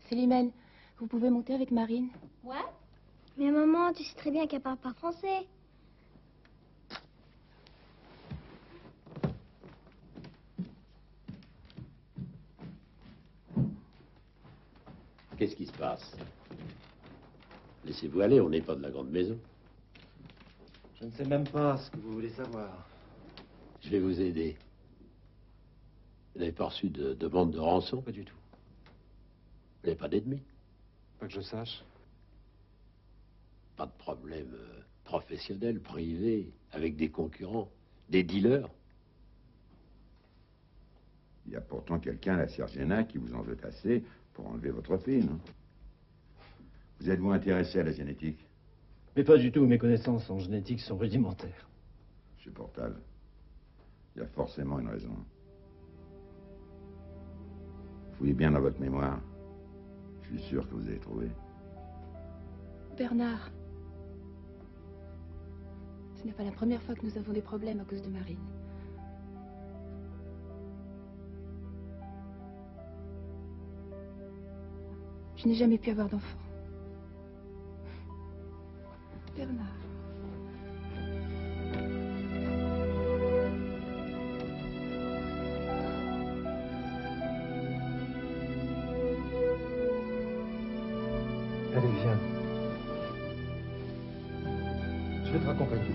Célimène, vous pouvez monter avec Marine? Ouais. Mais maman, tu sais très bien qu'elle parle pas français. Qu'est-ce qui se passe? Laissez-vous aller, on n'est pas de la grande maison. Je ne sais même pas ce que vous voulez savoir. Je vais vous aider. Vous n'avez pas reçu de demande de rançon? Pas du tout. Vous n'avez pas d'ennemis? Pas que je sache. Pas de problème professionnel, privé, avec des concurrents, des dealers? Il y a pourtant quelqu'un à la Siergena qui vous en veut assez pour enlever votre fille, non? Vous êtes-vous intéressé à la génétique? Mais pas du tout, mes connaissances en génétique sont rudimentaires. Supportable. Il y a forcément une raison. Fouillez bien dans votre mémoire. Je suis sûr que vous allez trouver. Bernard, ce n'est pas la première fois que nous avons des problèmes à cause de Marine. Je n'ai jamais pu avoir d'enfant. Bernard. Allez, viens. Je vais te raccompagner.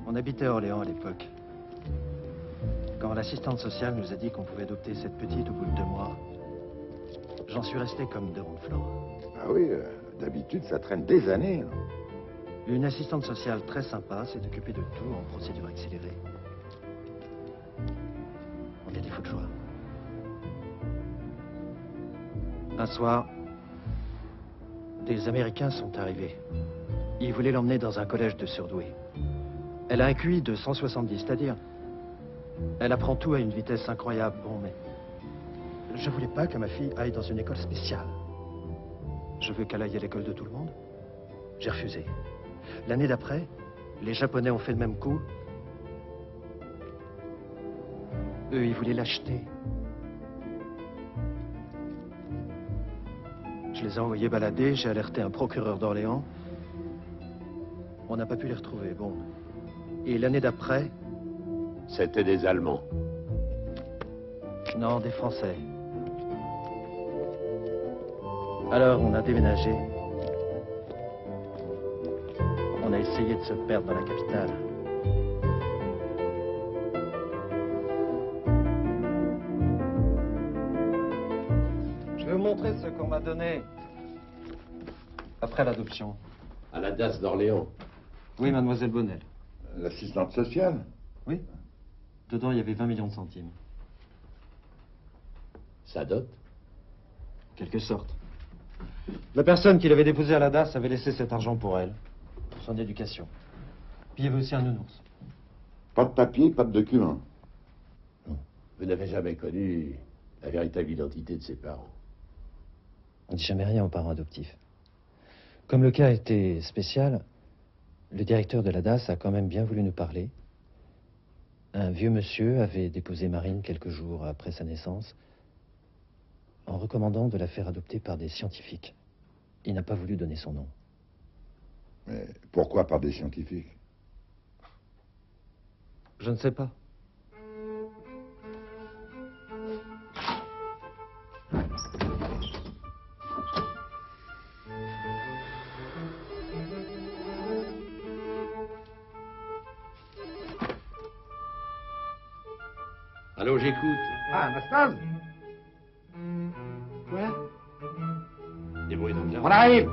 On habitait à Orléans à l'époque. Quand l'assistante sociale nous a dit qu'on pouvait adopter cette petite au bout de 2 mois, j'en suis resté comme de ronde flanc. Ah oui, d'habitude, ça traîne des années. Une assistante sociale très sympa s'est occupée de tout en procédure accélérée. On a des fous de joie. Un soir, des Américains sont arrivés. Ils voulaient l'emmener dans un collège de surdoués. Elle a un QI de 170, c'est-à-dire, elle apprend tout à une vitesse incroyable. Bon, mais je voulais pas que ma fille aille dans une école spéciale. Je veux qu'elle aille à l'école de tout le monde. J'ai refusé. L'année d'après, les Japonais ont fait le même coup. Eux, ils voulaient l'acheter. Je les ai envoyés balader, j'ai alerté un procureur d'Orléans. On n'a pas pu les retrouver, bon. Et l'année d'après... C'était des Allemands. Non, des Français. Alors, on a déménagé. On a essayé de se perdre dans la capitale. Je vais vous montrer ce qu'on m'a donné après l'adoption. À la DAS d'Orléans? Oui, mademoiselle Bonnel. L'assistante sociale? Oui. Dedans, il y avait 20 millions de centimes. Ça dot? Quelque sorte. La personne qui l'avait déposée à la DAS avait laissé cet argent pour elle, pour son éducation. Puis il y avait aussi un nounours. Pas de papier, pas de document. Vous n'avez jamais connu la véritable identité de ses parents? On ne dit jamais rien aux parents adoptifs. Comme le cas était spécial, le directeur de la DAS a quand même bien voulu nous parler. Un vieux monsieur avait déposé Marine quelques jours après sa naissance en recommandant de la faire adopter par des scientifiques. Il n'a pas voulu donner son nom. Mais pourquoi par des scientifiques? Je ne sais pas. Allô, j'écoute. Ah, Anastase? Ouais. Débrouille donc bien. On arrive!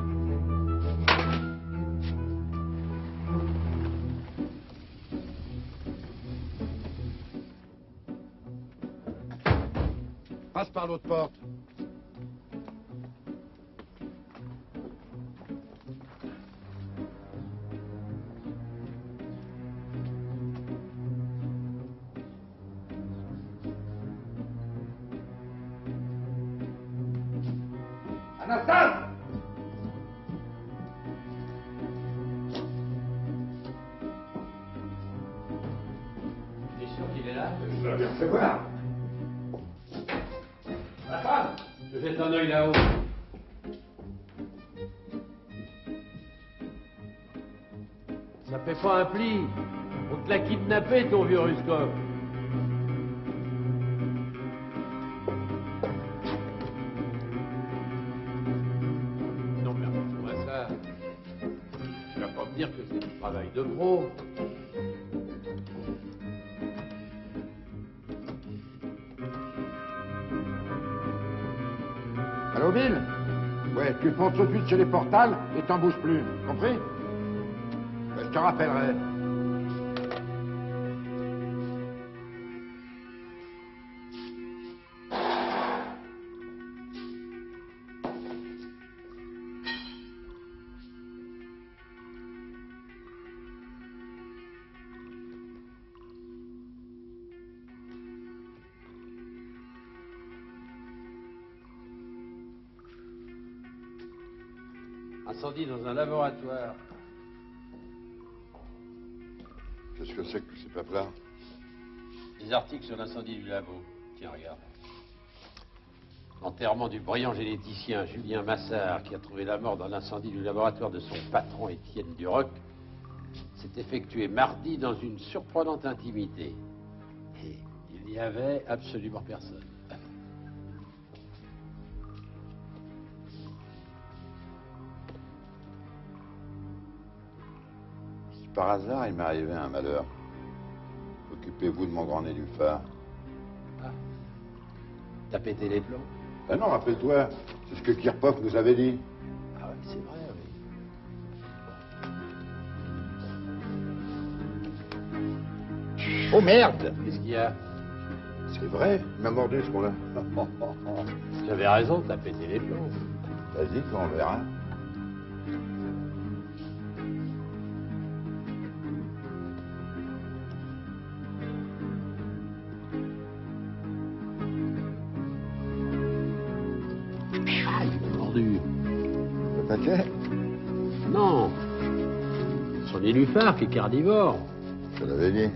Passe par l'autre porte. Anastasse! T'es sûr qu'il est là? Je dois bien recevoir. La femme! Je jette un œil là-haut. Ça fait pas un pli. On te l'a kidnappé, ton vieux Ruskov. Non, mais moi ça. Tu vas pas me dire que c'est du travail de pro. Allô, Bill? Ouais, tu fonces tout de suite chez les portales et t'en bouges plus. Compris? Ben, je te rappellerai. Incendie dans un laboratoire. Qu'est-ce que c'est que tous ces papes-là? Des articles sur l'incendie du labo. Tiens, regarde. L'enterrement du brillant généticien Julien Massard, qui a trouvé la mort dans l'incendie du laboratoire de son patron Étienne Duroc, s'est effectué mardi dans une surprenante intimité. Et il n'y avait absolument personne. Si par hasard il m'arrivait un malheur, occupez-vous de mon grand nénuphar. Ah. T'as pété les plombs? Ben non, rappelle-toi, c'est ce que Kirpov nous avait dit. Ah oui, c'est vrai, oui. Oh merde! Qu'est-ce qu'il y a? C'est vrai, il m'a mordu ce con-là. J'avais raison, t'as pété les plombs. Vas-y, on verra. Ah, il est mordu. Le paquet? Non. Son nénuphar qui est carnivore. Je l'avais dit.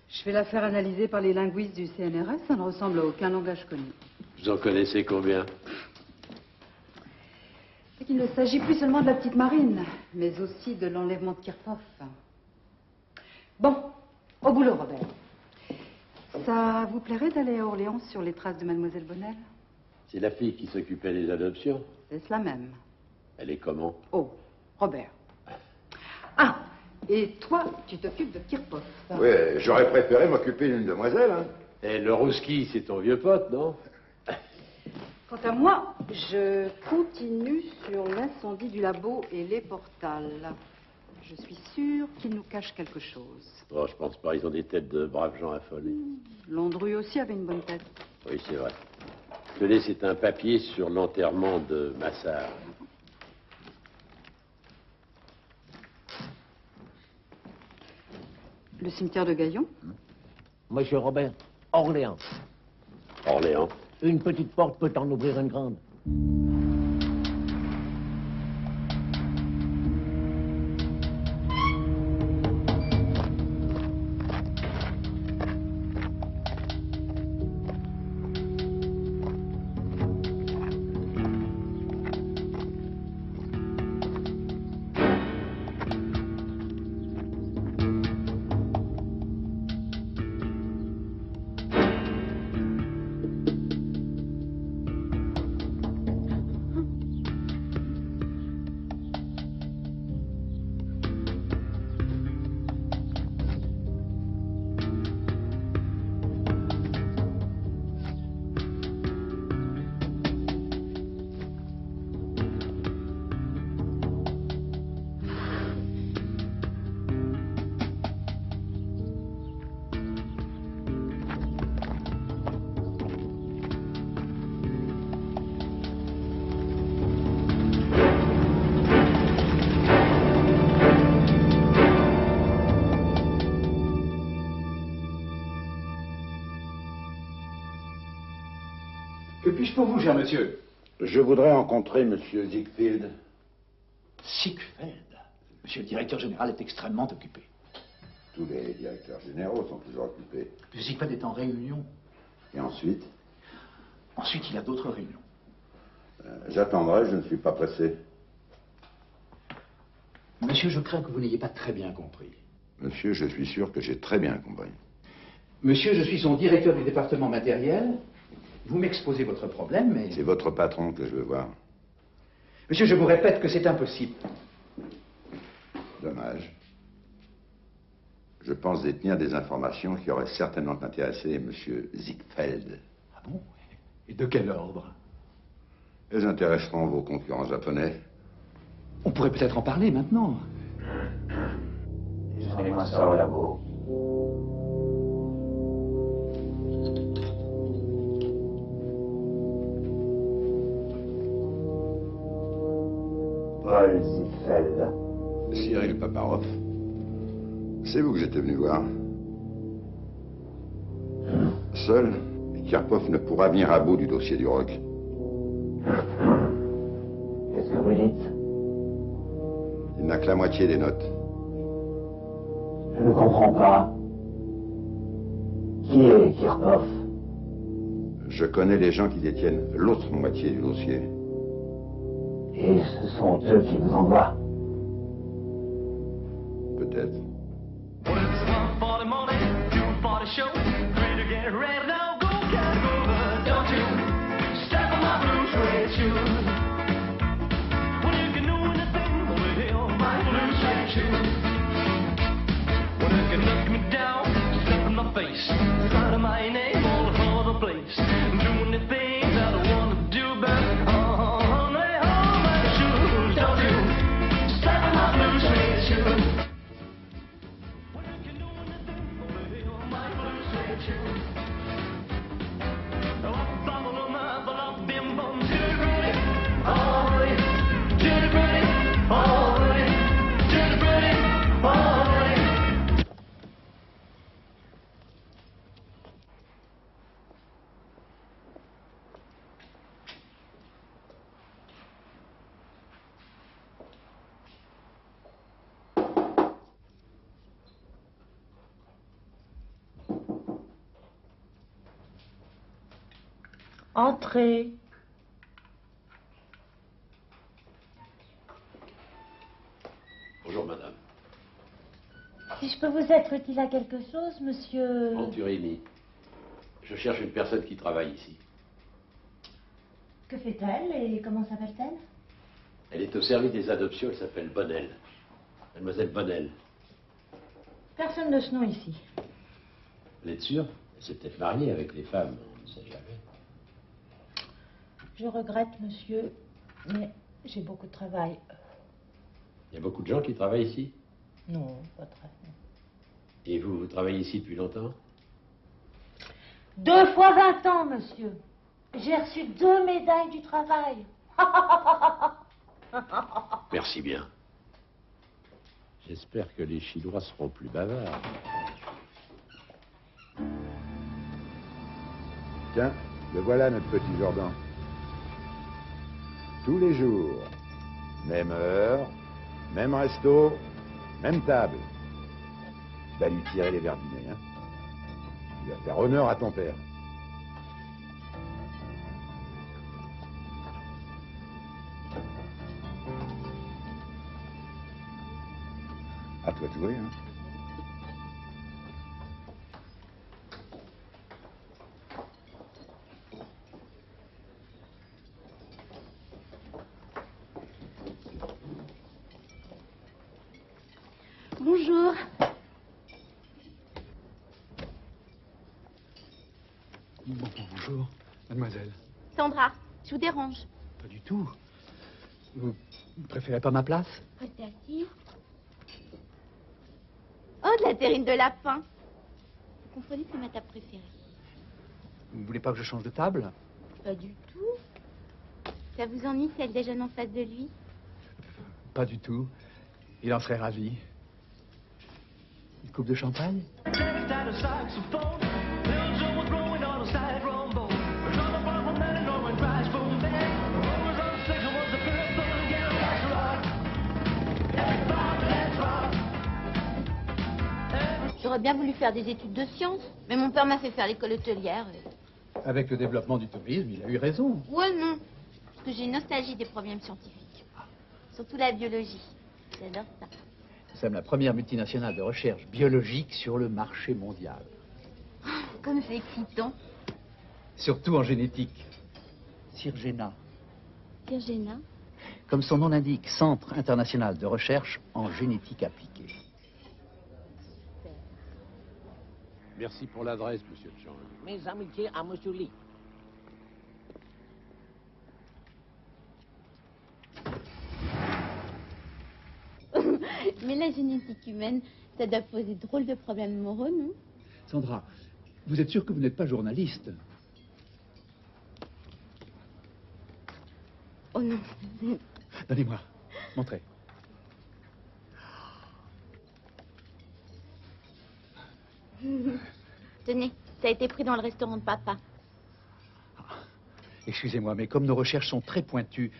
Je vais la faire analyser par les linguistes du CNRS. Ça ne ressemble à aucun langage connu. Vous en connaissez combien? C'est qu'il ne s'agit plus seulement de la petite Marine, mais aussi de l'enlèvement de Kirchhoff. Bon, au boulot, Robert. Ça vous plairait d'aller à Orléans sur les traces de Mademoiselle Bonnel? C'est la fille qui s'occupait des adoptions. C'est cela même. Elle est comment? Oh, Robert. Ah, et toi, tu t'occupes de Kirchhoff. Ouais, j'aurais préféré m'occuper d'une demoiselle, hein. Et le Rouski, c'est ton vieux pote, non? Quant à moi, je continue sur l'incendie du labo et les portals. Je suis sûre qu'ils nous cachent quelque chose. Oh, je pense pas, ils ont des têtes de braves gens affolés. Landru aussi avait une bonne tête. Oui, c'est vrai. Tenez, c'est un papier sur l'enterrement de Massard. Le cimetière de Gaillon? Monsieur Robert, Orléans. Orléans. Une petite porte peut en ouvrir une grande. Que puis-je pour vous, cher monsieur? Je voudrais rencontrer Monsieur Ziegfeld. Ziegfeld? Monsieur le directeur général est extrêmement occupé. Tous les directeurs généraux sont toujours occupés. Monsieur Ziegfeld est en réunion. Et ensuite? Ensuite, il a d'autres réunions. J'attendrai, je ne suis pas pressé. Monsieur, je crains que vous n'ayez pas très bien compris. Monsieur, je suis sûr que j'ai très bien compris. Monsieur, je suis son directeur du département matériel. Vous m'exposez votre problème, mais... C'est votre patron que je veux voir. Monsieur, je vous répète que c'est impossible. Dommage. Je pense détenir des informations qui auraient certainement intéressé Monsieur Ziegfeld. Ah bon? Et de quel ordre? Elles intéresseront vos concurrents japonais. On pourrait peut-être en parler maintenant. Donnez-moi ça au labo. Paul Ziegfeld. Cyril Paparov. C'est vous que j'étais venu voir. Seul, Karpov ne pourra venir à bout du dossier du rock. Qu'est-ce que vous dites? Il n'a que la moitié des notes. Je ne comprends pas. Qui est Kirchhoff? Je connais les gens qui détiennent l'autre moitié du dossier. Et ce sont eux qui vous envoient? Peut-être. Entrez. Bonjour, madame. Si je peux vous être utile à quelque chose, monsieur... Venturini. Je cherche une personne qui travaille ici. Que fait-elle et comment s'appelle-t-elle? Elle est au service des adoptions, elle s'appelle Bonnel. Mademoiselle Bonnel. Personne de ce nom ici. Vous êtes sûr? Elle s'est peut-être mariée avec les femmes, on ne sait jamais. Je regrette, monsieur, mais j'ai beaucoup de travail. Il y a beaucoup de gens qui travaillent ici? Non, pas très. Et vous, vous travaillez ici depuis longtemps? 2 fois 20 ans, monsieur. J'ai reçu 2 médailles du travail. Merci bien. J'espère que les Chinois seront plus bavards. Tiens, le voilà notre petit Jordan. Tous les jours, même heure, même resto, même table. Tu vas lui tirer les verres du nez, hein. Tu vas faire honneur à ton père. À toi de jouer, hein. Bonjour. Bonjour, mademoiselle. Sandra, je vous dérange. Pas du tout. Vous préférez pas ma place? Restez assise. Oh, de la terrine de lapin. Vous comprenez, c'est ma table préférée. Vous voulez pas que je change de table? Pas du tout. Ça vous ennuie si elle déjeune en face de lui? Pas du tout. Il en serait ravi. Une coupe de champagne? Saxophone, there's someone growing on a side trombone. There's all the J'aurais bien voulu faire des études de sciences, mais mon père m'a fait faire l'école hôtelière. Avec le développement du tourisme, il a eu raison. Ouais, non. Parce que j'ai une nostalgie des problèmes scientifiques. Surtout la biologie. J'adore ça. Nous sommes la première multinationale de recherche biologique sur le marché mondial. Comme c'est excitant. Surtout en génétique. Sirgena. Sirgena. Comme son nom l'indique, Centre international de recherche en génétique appliquée. Merci pour l'adresse, monsieur Chang. Mes amitiés à Monsieur Lee. Mais la génétique humaine, ça doit poser drôle de problèmes moraux, non? Sandra, vous êtes sûre que vous n'êtes pas journaliste? Oh non. Donnez-moi. Montrez. Tenez, ça a été pris dans le restaurant de papa. Excusez-moi, mais comme nos recherches sont très pointues,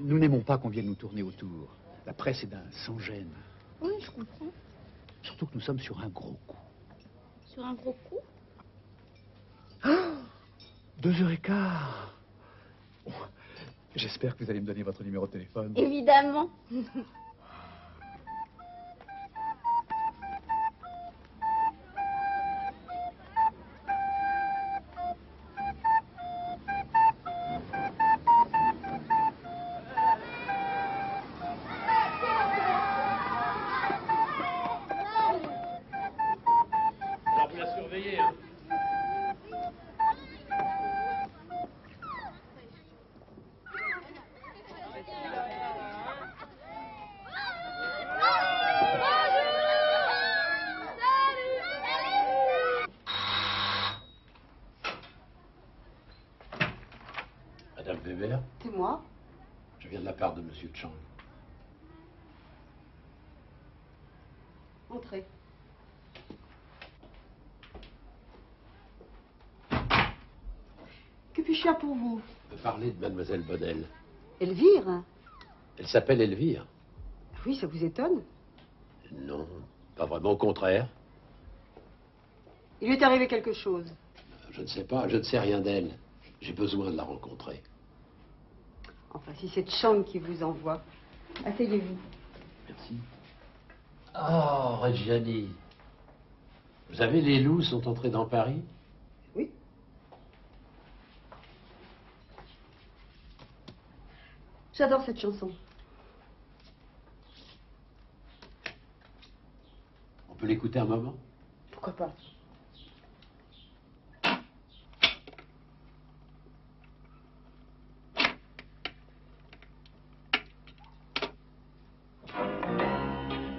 nous n'aimons pas qu'on vienne nous tourner autour. La presse est d'un sans-gêne. Oui, je comprends. Surtout que nous sommes sur un gros coup. Sur un gros coup? 2h15. Oh, j'espère que vous allez me donner votre numéro de téléphone. Évidemment. Alors vous la surveillez, hein? Madame Weber, C'est moi. je viens de la part de monsieur Chang. Entrez. Que puis-je faire pour vous? Je veux parler de mademoiselle Bodel. Elvire? Elle s'appelle Elvire. Oui, ça vous étonne? Non, pas vraiment, au contraire. Il lui est arrivé quelque chose. Je ne sais pas, je ne sais rien d'elle. J'ai besoin de la rencontrer. Enfin, si c'est Chang qui vous envoie. Asseyez-vous. Merci. Oh, Reggiani. Vous savez, les loups sont entrés dans Paris? Oui. J'adore cette chanson. On peut l'écouter un moment? Pourquoi pas?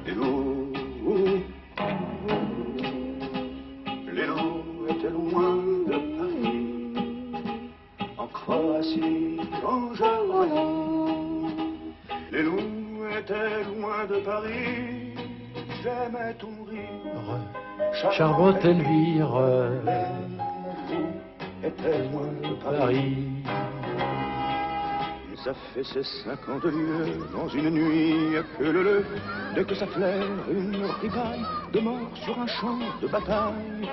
Les loups étaient loin de Paris, en Croatie, en Germanie. Les loups étaient loin de Paris, j'aimais ton rire. Charmante Elvire, Était loin de Paris. Ça fait ces 50 lieues dans une nuit que le dès que ça flaire une ripaille de mort sur un champ de bataille.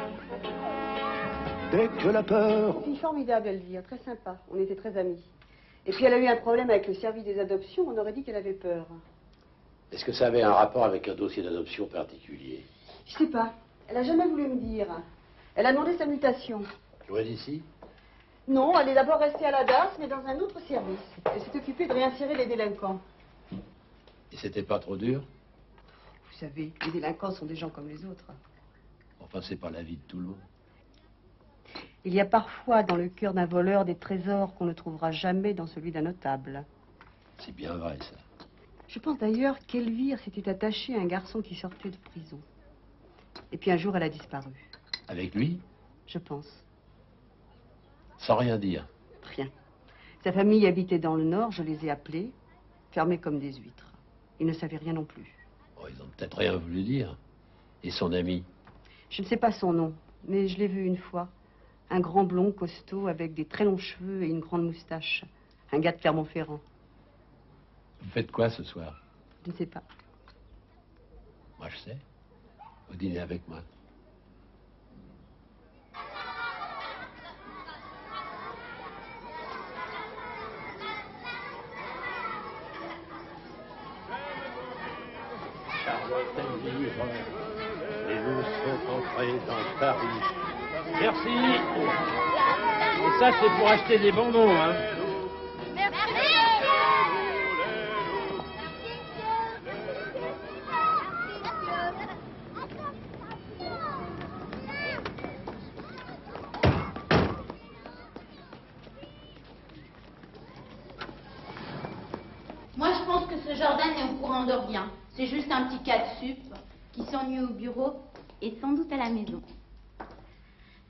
Dès que la peur... Fille formidable, Elvire, très sympa. On était très amis. Et puis elle a eu un problème avec le service des adoptions, on aurait dit qu'elle avait peur. Est-ce que ça avait un rapport avec un dossier d'adoption particulier? Je sais pas. Elle a jamais voulu me dire. Elle a demandé sa mutation. Loin d'ici? Non, elle est d'abord restée à la DAS, mais dans un autre service. Elle s'est occupée de réinsérer les délinquants. Et c'était pas trop dur? Vous savez, les délinquants sont des gens comme les autres. Enfin, c'est pas la vie de tout le monde. Il y a parfois dans le cœur d'un voleur des trésors qu'on ne trouvera jamais dans celui d'un notable. C'est bien vrai, ça. Je pense d'ailleurs qu'Elvire s'était attachée à un garçon qui sortait de prison. Et puis un jour, elle a disparu. Avec lui? Je pense. Sans rien dire? Rien. Sa famille habitait dans le nord, je les ai appelés, fermés comme des huîtres. Ils ne savaient rien non plus. Oh, ils ont peut-être rien voulu dire. Et son ami? Je ne sais pas son nom, mais je l'ai vu une fois. Un grand blond costaud avec des très longs cheveux et une grande moustache. Un gars de Clermont-Ferrand. Vous faites quoi ce soir? Je ne sais pas. Moi, je sais. Vous dînez avec moi. vivre. Les loups sont entrés dans Paris. Merci. Et ça, c'est pour acheter des bonbons, hein. Moi, je pense que ce Jordan est au courant de rien. C'est juste un petit cas de sup qui s'ennuie au bureau et sans doute à la maison.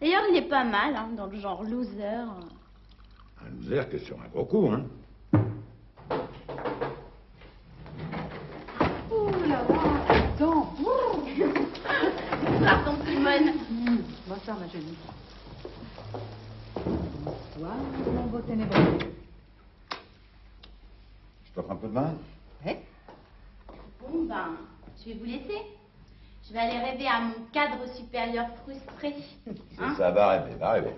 D'ailleurs, il est pas mal, hein, dans le genre loser. Un loser qui est sur un gros coup, hein. Oh là là, attends. Pardon, Simone. Bonsoir, ma jolie. Bonsoir, mon beau ténébreux. Je t'offre un peu de main? Oui. Bon, ben, je vais vous laisser. Je vais aller rêver à mon cadre supérieur frustré. Hein? Ça va rêver, va rêver.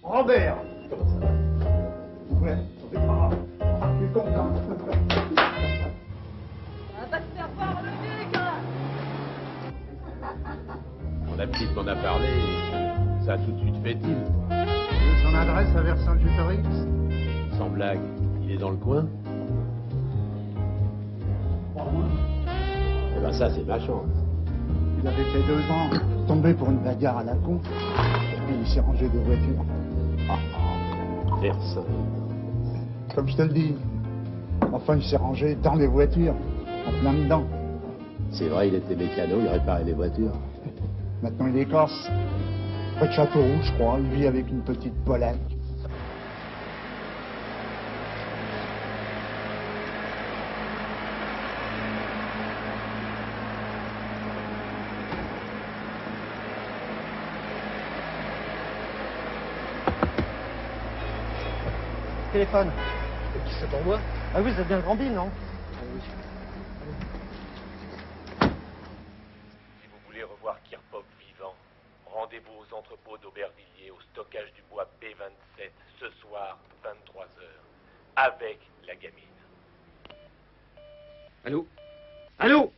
Robert. Ouais, c'est pas grave. Je suis content. On va te faire voir le vieux, quand même. La petite m'en a parlé, et ça a tout de suite fait tilt. Tu veux son adresse à Vercingétorix? Sans blague, il est dans le coin? Pas loin. Eh ben ça, c'est ma chance. Il avait fait 2 ans, tombé pour une bagarre à la con, et puis il s'est rangé des voitures. Versin. Comme je te le dis. Enfin, il s'est rangé dans les voitures, en plein dedans. C'est vrai, il était mécano, il réparait les voitures. Maintenant, il est corse. Près de Châteauroux, je crois. Il vit avec une petite Polaine. Téléphone. C'est pour moi. Ah oui, vous êtes bien le grand Bill, non? Si vous voulez revoir Kirpov vivant, rendez-vous aux entrepôts d'Aubervilliers au stockage du bois B27 ce soir, 23h, avec la gamine. Allô? Allô?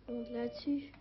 Monte là-dessus.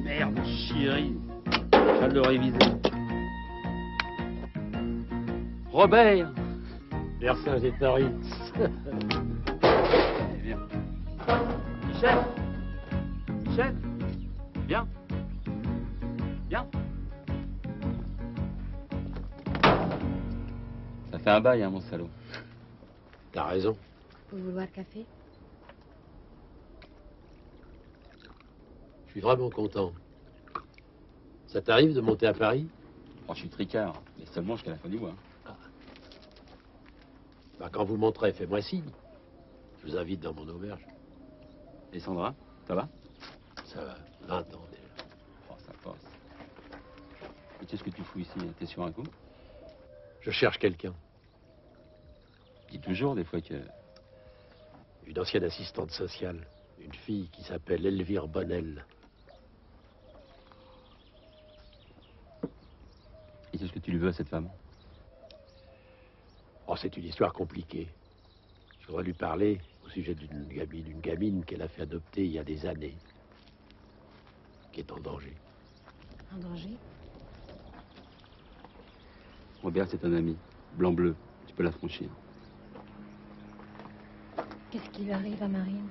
Merde, chérie. Je viens de le réviser. Robert! Vercingétorix. Viens. Michel! Michel! Viens! Viens! Ça fait un bail, hein, mon salaud. T'as raison. Vous vouloir café? Je suis vraiment content. Ça t'arrive de monter à Paris? Oh, je suis tricard, mais seulement jusqu'à la fin du mois. Bah, quand vous monterez, fais-moi signe. Je vous invite dans mon auberge. Et Sandra, ça va? Ça va, 20 ans déjà. Oh, ça passe. Et tu sais ce que tu fous ici? T'es sur un coup? Je cherche quelqu'un. Dis toujours des fois que... Une ancienne assistante sociale. Une fille qui s'appelle Elvire Bonnel. Et c'est ce que tu lui veux à cette femme? Oh, c'est une histoire compliquée. Je voudrais lui parler, au sujet d'une gamine qu'elle a fait adopter il y a des années, qui est en danger. En danger? Robert, c'est un ami. Blanc-bleu. Tu peux la franchir. Qu'est-ce qui lui arrive à Marine?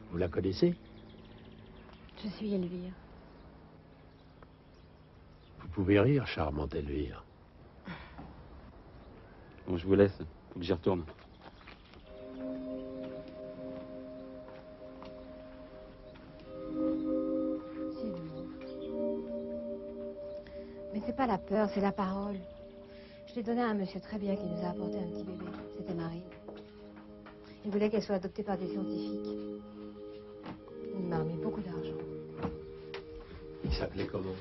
Vous la connaissez? Je suis Elvire. Vous pouvez rire, charmante Elvire. Bon, je vous laisse. Faut que j'y retourne. Mais c'est pas la peur, c'est la parole. Je l'ai donné à un monsieur très bien qui nous a apporté un petit bébé. C'était Marine. Il voulait qu'elle soit adoptée par des scientifiques. Il m'a remis beaucoup d'argent. Il s'appelait comment?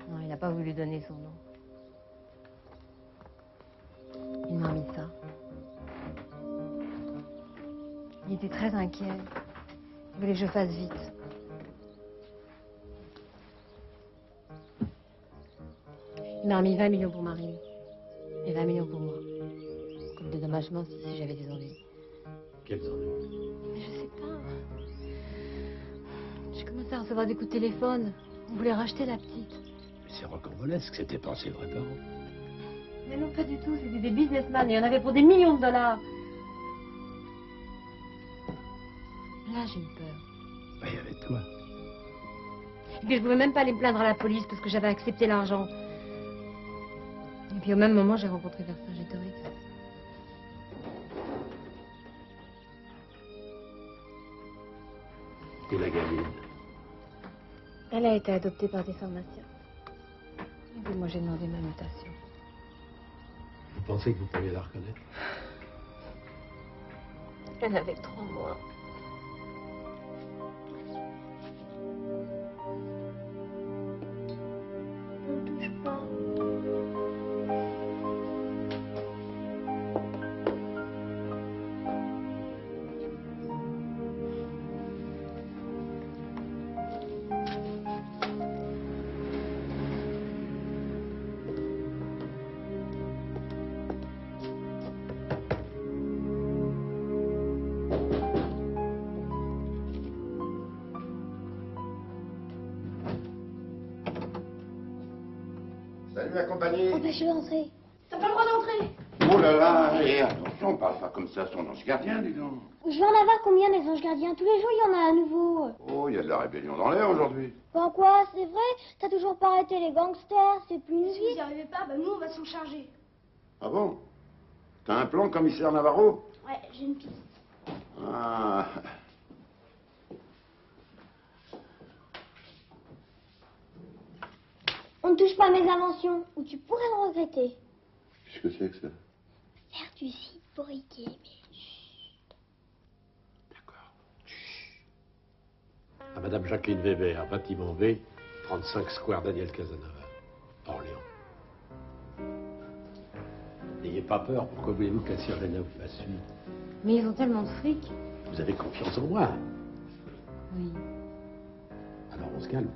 Non, il n'a pas voulu donner son nom. Il m'a remis ça. Il était très inquiet. Il voulait que je fasse vite. Il m'a remis 20 millions pour Marine. Et 20 millions pour moi. Comme dédommagement si j'avais des ennuis. Quels ennuis? Mais je sais pas. J'ai commencé à recevoir des coups de téléphone. On voulait racheter la petite. Mais c'est rocambolesque, c'était pas ses vrais parents. Mais non, pas du tout. C'était des businessmen. Il y en avait pour des millions de dollars. Là, j'ai eu peur. Bah, il y avait toi. Et puis je pouvais même pas aller me plaindre à la police parce que j'avais accepté l'argent. Et puis au même moment, j'ai rencontré Vercingétorix. Et la gamine? Elle a été adoptée par des pharmaciens. Et puis moi, j'ai demandé ma mutation. Vous pensez que vous pourriez la reconnaître? Elle avait 3 mois. Ne touche pas. Salut la compagnie. Empêche-le d'entrer. T'as pas le droit d'entrer. Oh là là, et attention, parle pas comme ça à son ange gardien, dis donc. Je vais en avoir combien des anges gardiens? Tous les jours, il y en a un nouveau. Oh, il y a de la rébellion dans l'air aujourd'hui. Bah quoi, c'est vrai? T'as toujours pas arrêté les gangsters, c'est plus une Si vie. vous n'y arrivez pas, bah nous on va s'en charger. Ah bon? T'as un plan, commissaire Navarro? Ouais, j'ai une piste. Ah. On ne touche pas à mes inventions, ou tu pourrais le regretter. Qu'est-ce que c'est que ça? Faire du site pour Ikea, mais... À Madame Jacqueline Weber, bâtiment B, 35 square Daniel Casanova, Orléans. N'ayez pas peur, pourquoi voulez-vous que la Sirgena vous fasse suivre? Mais ils ont tellement de fric. Vous avez confiance en moi. Oui. Alors on se calme.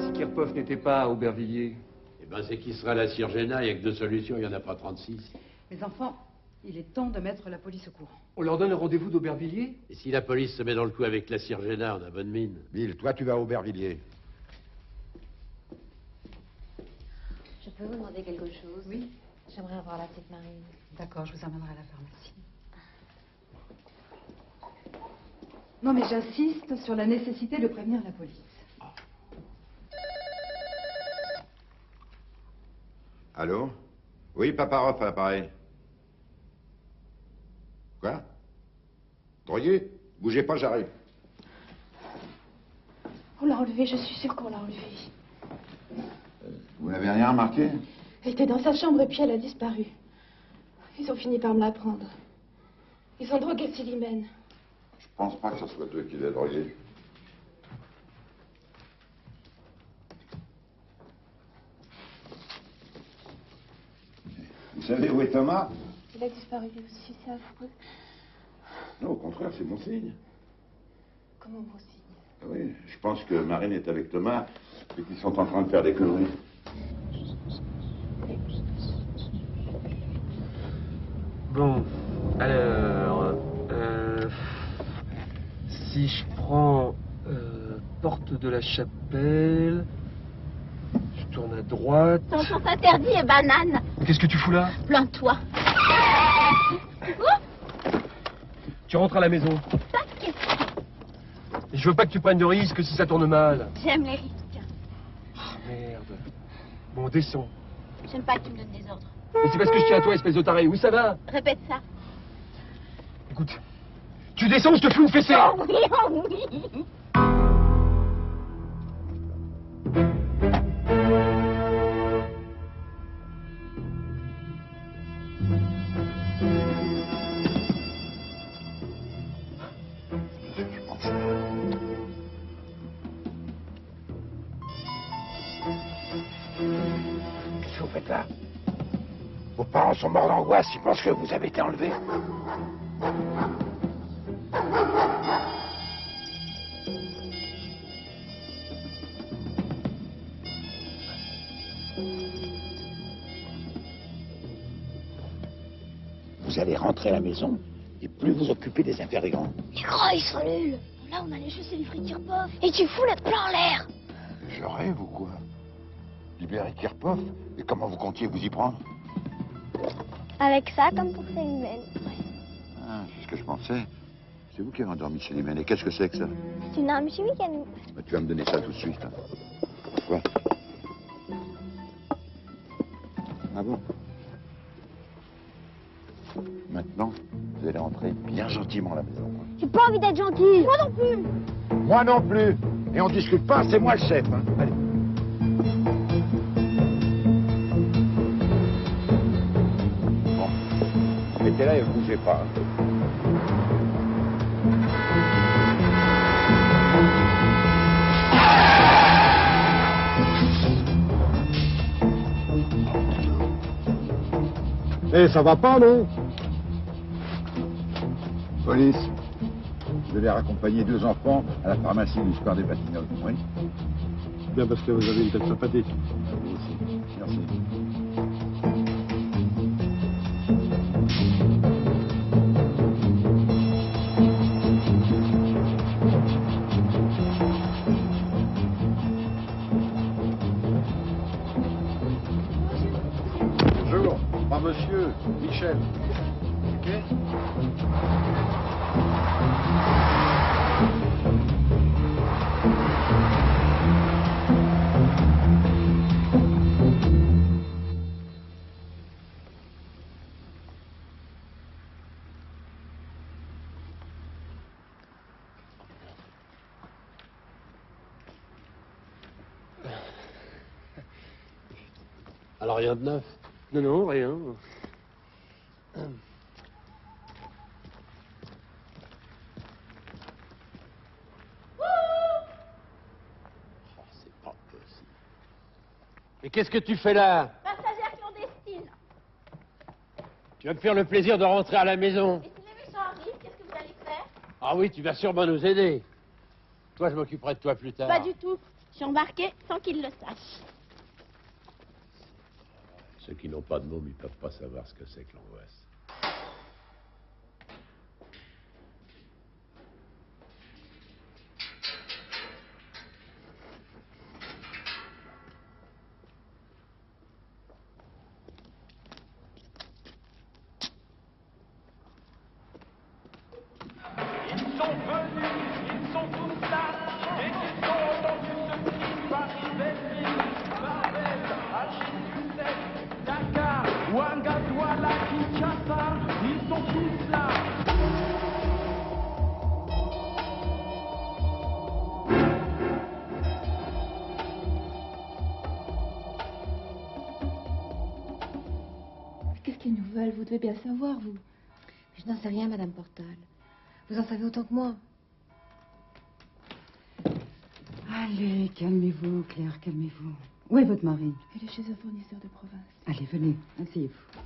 Si Kirchhoff n'était pas à Aubervilliers. Eh ben c'est qui sera la Sirgena, il n'y a que 2 solutions, il n'y en a pas 36. Mes enfants, il est temps de mettre la police au courant. On leur donne un rendez-vous d'Aubervilliers? Et si la police se met dans le coup avec la Sirgena, on a bonne mine. Bill, toi tu vas à Aubervilliers. Je peux vous demander quelque chose? Oui. J'aimerais revoir la petite Marine. D'accord, je vous amènerai à la pharmacie. Non, mais j'insiste sur la nécessité de prévenir la police. Allô? Oui, Paparov à l'appareil. Quoi? Drogué? Bougez pas, j'arrive. On l'a enlevé, je suis sûre qu'on l'a enlevé. Vous n'avez rien remarqué? Elle était dans sa chambre et puis elle a disparu. Ils ont fini par me la prendre. Ils ont drogué Célimène. Je pense pas que ce soit eux qui l'aient drogué. savez où est Thomas? Il a disparu lui aussi, c'est affreux. Non, au contraire, c'est mon signe. Comment vos signes? Ah oui, je pense que Marine est avec Thomas et qu'ils sont en train de faire des conneries. Bon, alors... si je prends porte de la Chapelle, je tourne à droite... Ton sens interdit est banane. Qu'est-ce que tu fous là? Plains-toi. Tu rentres à la maison. Pas de question. Et je veux pas que tu prennes de risques si ça tourne mal. J'aime les risques. Merde. Bon, descends. J'aime pas que tu me donnes des ordres. Mais c'est parce que je tiens à toi, espèce de taré. Oui, ça va? Répète ça. Écoute, tu descends, je te fous une fessée. Oh oui, oh oui. Qu'est-ce que vous faites là? Vos parents sont morts d'angoisse, ils pensent que vous avez été enlevé. Vous allez rentrer à la maison et plus vous occuper des affaires des grands. Les grands, ils sont nuls. Là, on allait chasser les frites Kirpov. Et tu fous notre plan en l'air. Je rêve ou quoi? Libérer Kirpov? Et comment vous comptiez vous y prendre? Avec ça, comme pour ces humaines. Ah, c'est ce que je pensais. C'est vous qui avez endormi chez les Ménés. Qu'est-ce que c'est que ça? C'est une arme chimique à nous. Bah, tu vas me donner ça tout de suite. Hein. Quoi? Ah bon? Maintenant, vous allez rentrer bien gentiment à la maison. J'ai pas envie d'être gentil. Moi non plus. Moi non plus. Et on discute pas, c'est moi le chef. Hein. Allez. Bon. Mettez là et ne bougez pas. Hein. Eh, ça va pas, non? Police, vous allez raccompagner 2 enfants à la pharmacie du square des Batignolles. Oui? Bien parce que vous avez une tête sympathique. Vous aussi. Merci. Bonjour, pas monsieur, Michel. Ok? Alors rien de neuf? Non, non, rien. C'est pas possible. Mais qu'est-ce que tu fais là? Passagère clandestine. Tu vas me faire le plaisir de rentrer à la maison. Et si les méchants arrivent, qu'est-ce que vous allez faire? Ah oui, tu vas sûrement nous aider. Toi, je m'occuperai de toi plus tard. Pas du tout. Je suis embarquée sans qu'ils le sachent. Ceux qui n'ont pas de môme, ils peuvent pas savoir ce que c'est que l'angoisse. Ils sont venus, ils sont tous là, et qu'ils ont entendu ce cri Paris, Belleville, Babel, Massachusetts, Dakar, Ouagadougou, Kinshasa, ils sont tous là. Qu'est-ce qu'ils nous veulent? Vous devez bien savoir, vous. Je n'en sais rien, Madame Portal. Vous en savez autant que moi. Allez, calmez-vous, Claire, calmez-vous. Où est votre mari? Il est chez un fournisseur de province. Allez, venez, asseyez-vous.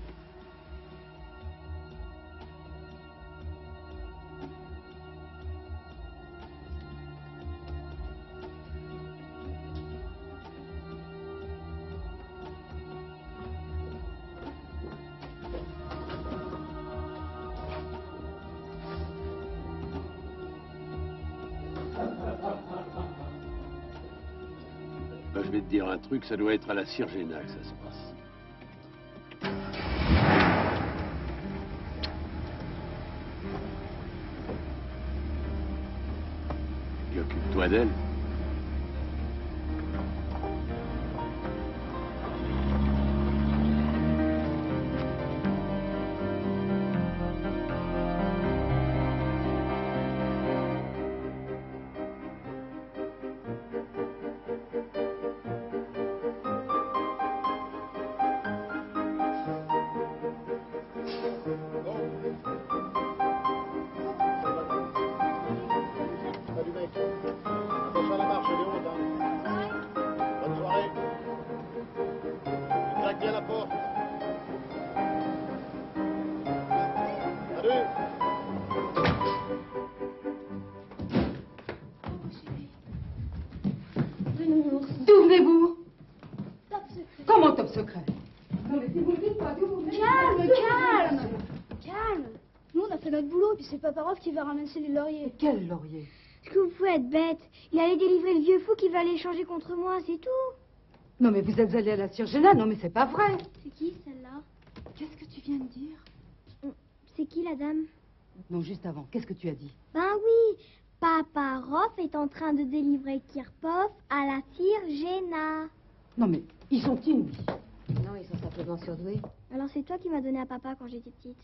je vais te dire un truc, ça doit être à la Cirgena que ça se passe. Et occupe-toi d'elle. Attention à la marche, elle est haute, hein. Bonne soirée. Craque bien la porte. Salut. D'où venez-vous? Top secret. Comment top secret? Non mais si vous dites pas, d'où vous venez? Calme. Nous, on a fait notre boulot, puis c'est Paparov qui va ramasser les lauriers. Quel laurier? Est-ce que vous pouvez être bête? Il allait délivrer le vieux fou qui va aller échanger contre moi, c'est tout. Non mais vous êtes allé à la Cirgena? Non mais c'est pas vrai. C'est qui, celle-là? Qu'est-ce que tu viens de dire? C'est qui, la dame? Non, juste avant, qu'est-ce que tu as dit? Ben oui, Paparov est en train de délivrer Kirpov à la Cirgena. Non mais, ils sont inouïs. Non, ils sont simplement surdoués. Alors c'est toi qui m'as donné à papa quand j'étais petite.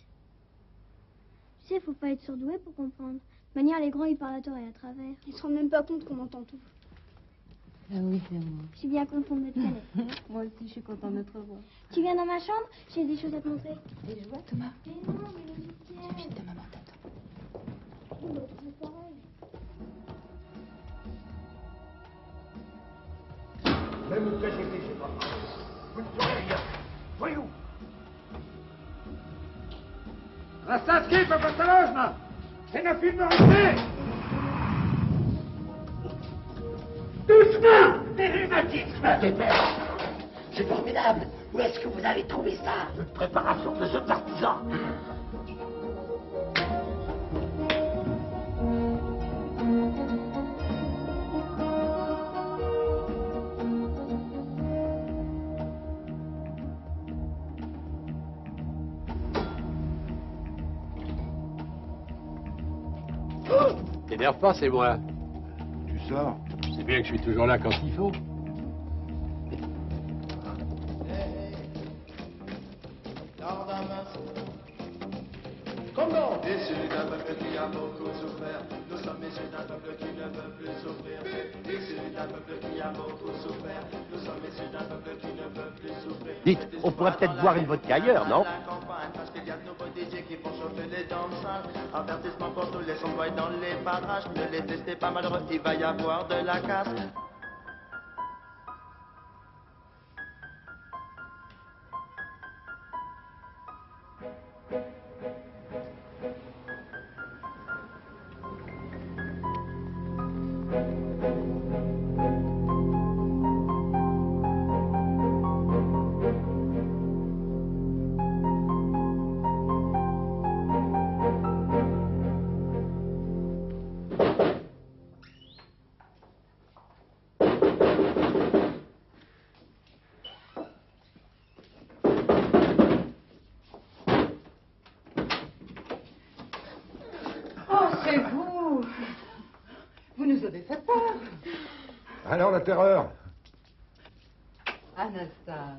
Tu sais, faut pas être surdoué pour comprendre. De manière, les grands, ils parlent à tort et à travers. Ils se rendent même pas compte qu'on entend tout. Ah oui, c'est moi. Je suis bien contente de te connaître. Moi aussi, je suis contente de te revoir. Tu viens dans ma chambre? J'ai des choses à te montrer. Des jouets, Thomas? Mais non, mais le week-end. Vite de maman t'attend. Oh, bah, c'est pareil. Même le KGB, c'est pas grave. Vous ne saurez rien. Voyou. Rastaski, попосторожно! C'est la fuite de rester! Doucement! Des rhumatismes à tes pères! C'est formidable! Où est-ce que vous avez trouvé ça? Une préparation de jeunes artisans! T'énerve pas, c'est moi. Tu sors? C'est bien que je suis toujours là quand il faut. Comment? Issus d'un peuple qui a beaucoup souffert, nous sommes issus d'un peuple qui ne veut plus souffrir. Issus d'un peuple qui a beaucoup souffert, nous sommes issus d'un peuple qui ne veut plus souffrir. Dites, on pourrait peut-être boire une vodka ailleurs, non? Parce qu'il y a de nouveaux DJ qui font chauffer les danseurs. Avertissement pour tous les sombres dans les barrages. Ne les testez pas, malheureux, il va y avoir de la casse. C'est vous. Vous nous avez fait peur. Alors la terreur? Anastasia.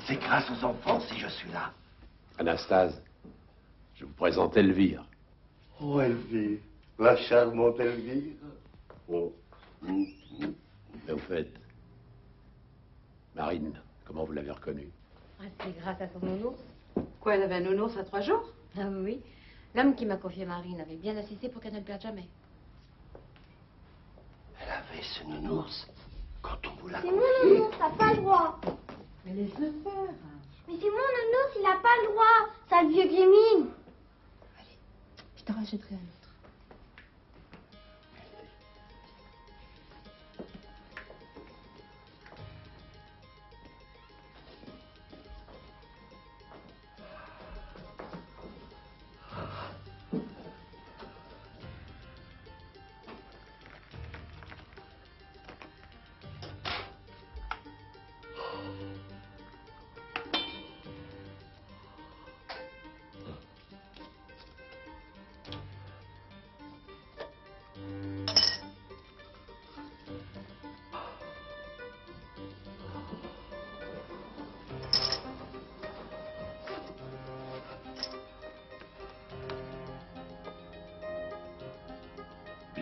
C'est grâce aux enfants si je suis là. Anastase, je vous présente Elvire. Oh, Elvire, la charmante Elvire. Oh. Mais au fait, Marine, comment vous l'avez reconnue? Ah, c'est grâce à son nounours. Quoi, elle avait un nounours à 3 jours? Ah oui. L'homme qui m'a confié Marine avait bien insisté pour qu'elle ne le perde jamais. Elle avait ce nounours quand on vous l'a C'est confié. mon nounours, t'as pas le droit. Mais laisse-le faire. Mais c'est mon nounours, il a pas le droit. Sale vieux Grémine. Je t'en rachèterai un autre.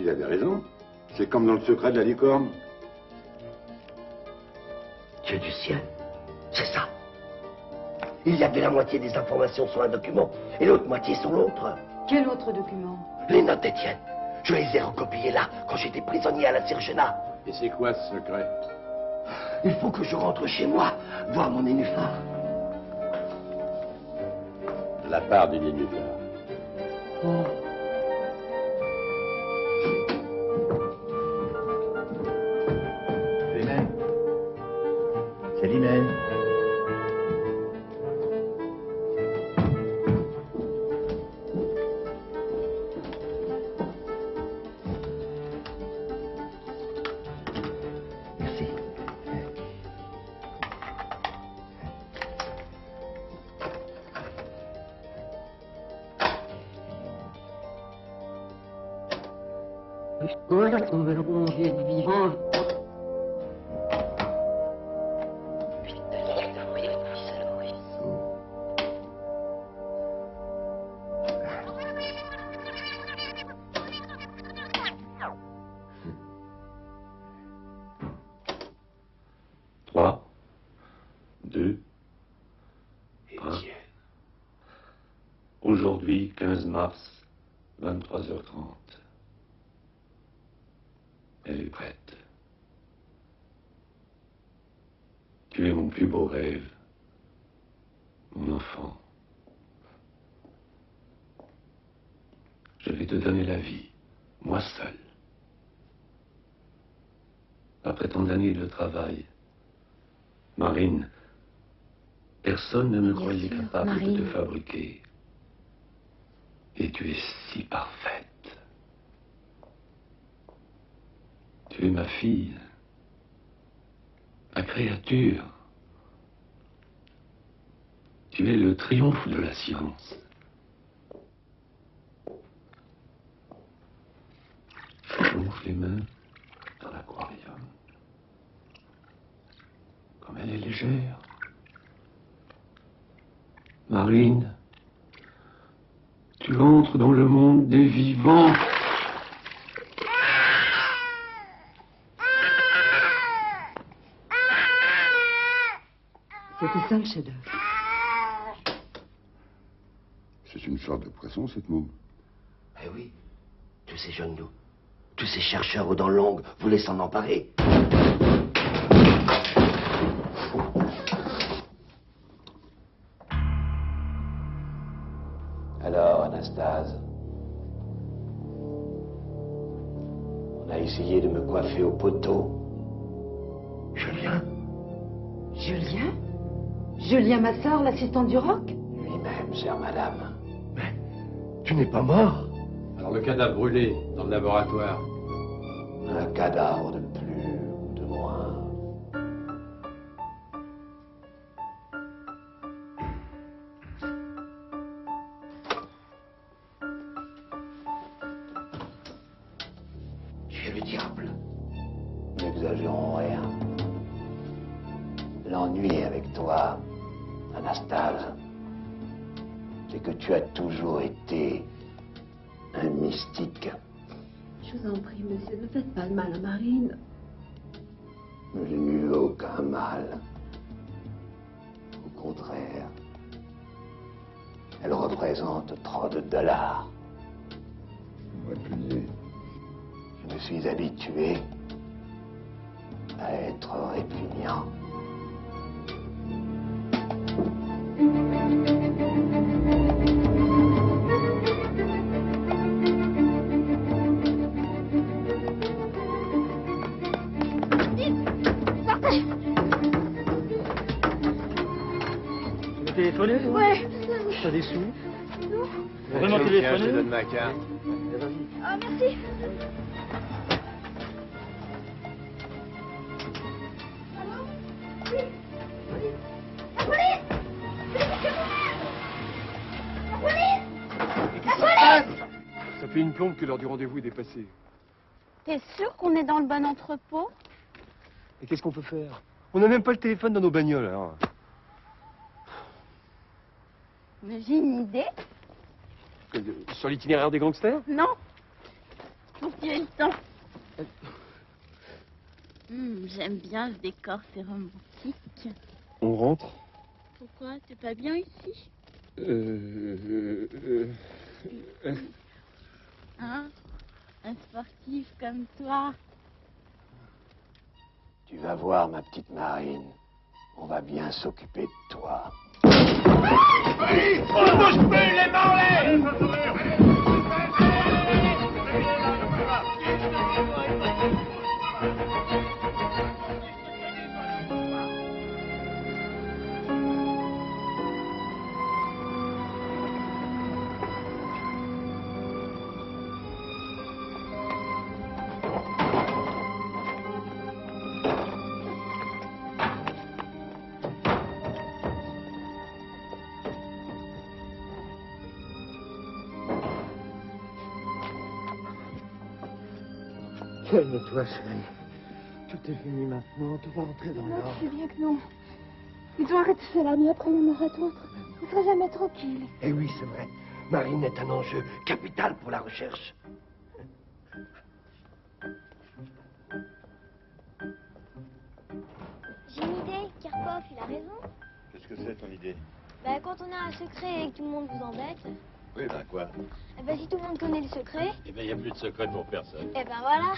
il avait raison. C'est comme dans le secret de la licorne. Dieu du ciel, c'est ça. Il y avait la moitié des informations sur un document et l'autre moitié sur l'autre. Quel autre document? Les notes d'Étienne. Je les ai recopiées là, quand j'étais prisonnier à la Cirgena. Et c'est quoi ce secret? Il faut que je rentre chez moi, voir mon nénuphar. De la part du nénuphar. Oh. Célimène. Célimène. Merci. Trois, deux, un. Aujourd'hui, 15 mars, 23h30. Elle est prête. Tu es mon plus beau rêve, mon enfant. Je vais te donner la vie, moi seul. Après tant d'années de travail, Marine, personne ne me croyait capable Marine. de te fabriquer. Et tu es si parfaite. Tu es ma fille, ma créature. Tu es le triomphe de la science. Ouvre les mains dans l'aquarium. Comme elle est légère. Marine, tu entres dans le monde des vivants. C'était ça le chef-d'œuvre. C'est une sorte de poisson, cette môme. Eh oui, tous ces jeunes loups, tous ces chercheurs aux dents longues voulaient s'en emparer. Alors, Anastase, on a essayé de me coiffer au poteau. Julien? Julien? Julien Massard, l'assistant du roc? Lui-même, chère madame. Tu n'es pas mort? Alors le cadavre brûlé dans le laboratoire. Un cadavre de plus ou de moins. Tu es le diable. N'exagérons rien. L'ennui avec toi, Anastase, c'est que tu as toujours été un mystique. Je vous en prie, monsieur, ne faites pas de mal à Marine. Je n'ai eu aucun mal. Au contraire, elle représente trop de dollars. On va plus dire. Je me suis habitué à être répugnant. Tu veux téléphoner, toi? Ouais. T'as des sous? Non. Vraiment Tiens, téléphoner? je te donne ma carte. Ah, merci. Allô? Oui. La police! La police! La police! Ça fait une plombe que l'heure du rendez-vous est dépassée. T'es sûr qu'on est dans le bon entrepôt? Et qu'est-ce qu'on peut faire? On n'a même pas le téléphone dans nos bagnoles, alors. Mais j'ai une idée. Sur l'itinéraire des gangsters? Non. pour tuer le temps. J'aime bien ce décor, c'est romantique. On rentre? Pourquoi? T'es pas bien ici? Hein? Un sportif comme toi. Tu vas voir, ma petite Marine. On va bien s'occuper de toi. Oui, on ne bouge plus les morlets. Calme-toi, chérie. Tout est fini maintenant. Tout va rentrer dans Non, l'ordre. tu sais bien que non. Ils ont arrêté ça la nuit, après il y en aura d'autres. On ne sera jamais tranquille. Eh oui, c'est vrai. Marine est un enjeu capital pour la recherche. J'ai une idée, Karpov, il a raison. Qu'est-ce que c'est ton idée? Bah, quand on a un secret et que tout le monde vous embête, Oui, ben quoi? eh ben, si tout le monde connaît le secret, Eh bien, il n'y a plus de secret pour personne. eh ben voilà.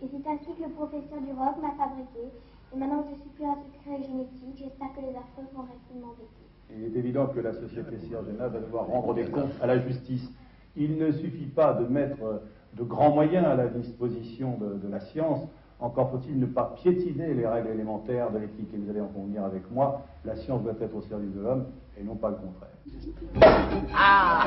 Et c'est ainsi que le professeur Duroc m'a fabriqué. Et maintenant que je suis plus un secret génétique, j'espère que les affreux vont rester m'embêter. Il est évident que la société Sirgena va devoir rendre des comptes à la justice. Il ne suffit pas de mettre de grands moyens à la disposition de la science, encore faut-il ne pas piétiner les règles élémentaires de l'éthique. Et vous allez en convenir avec moi, la science doit être au service de l'homme et non pas le contraire. Ah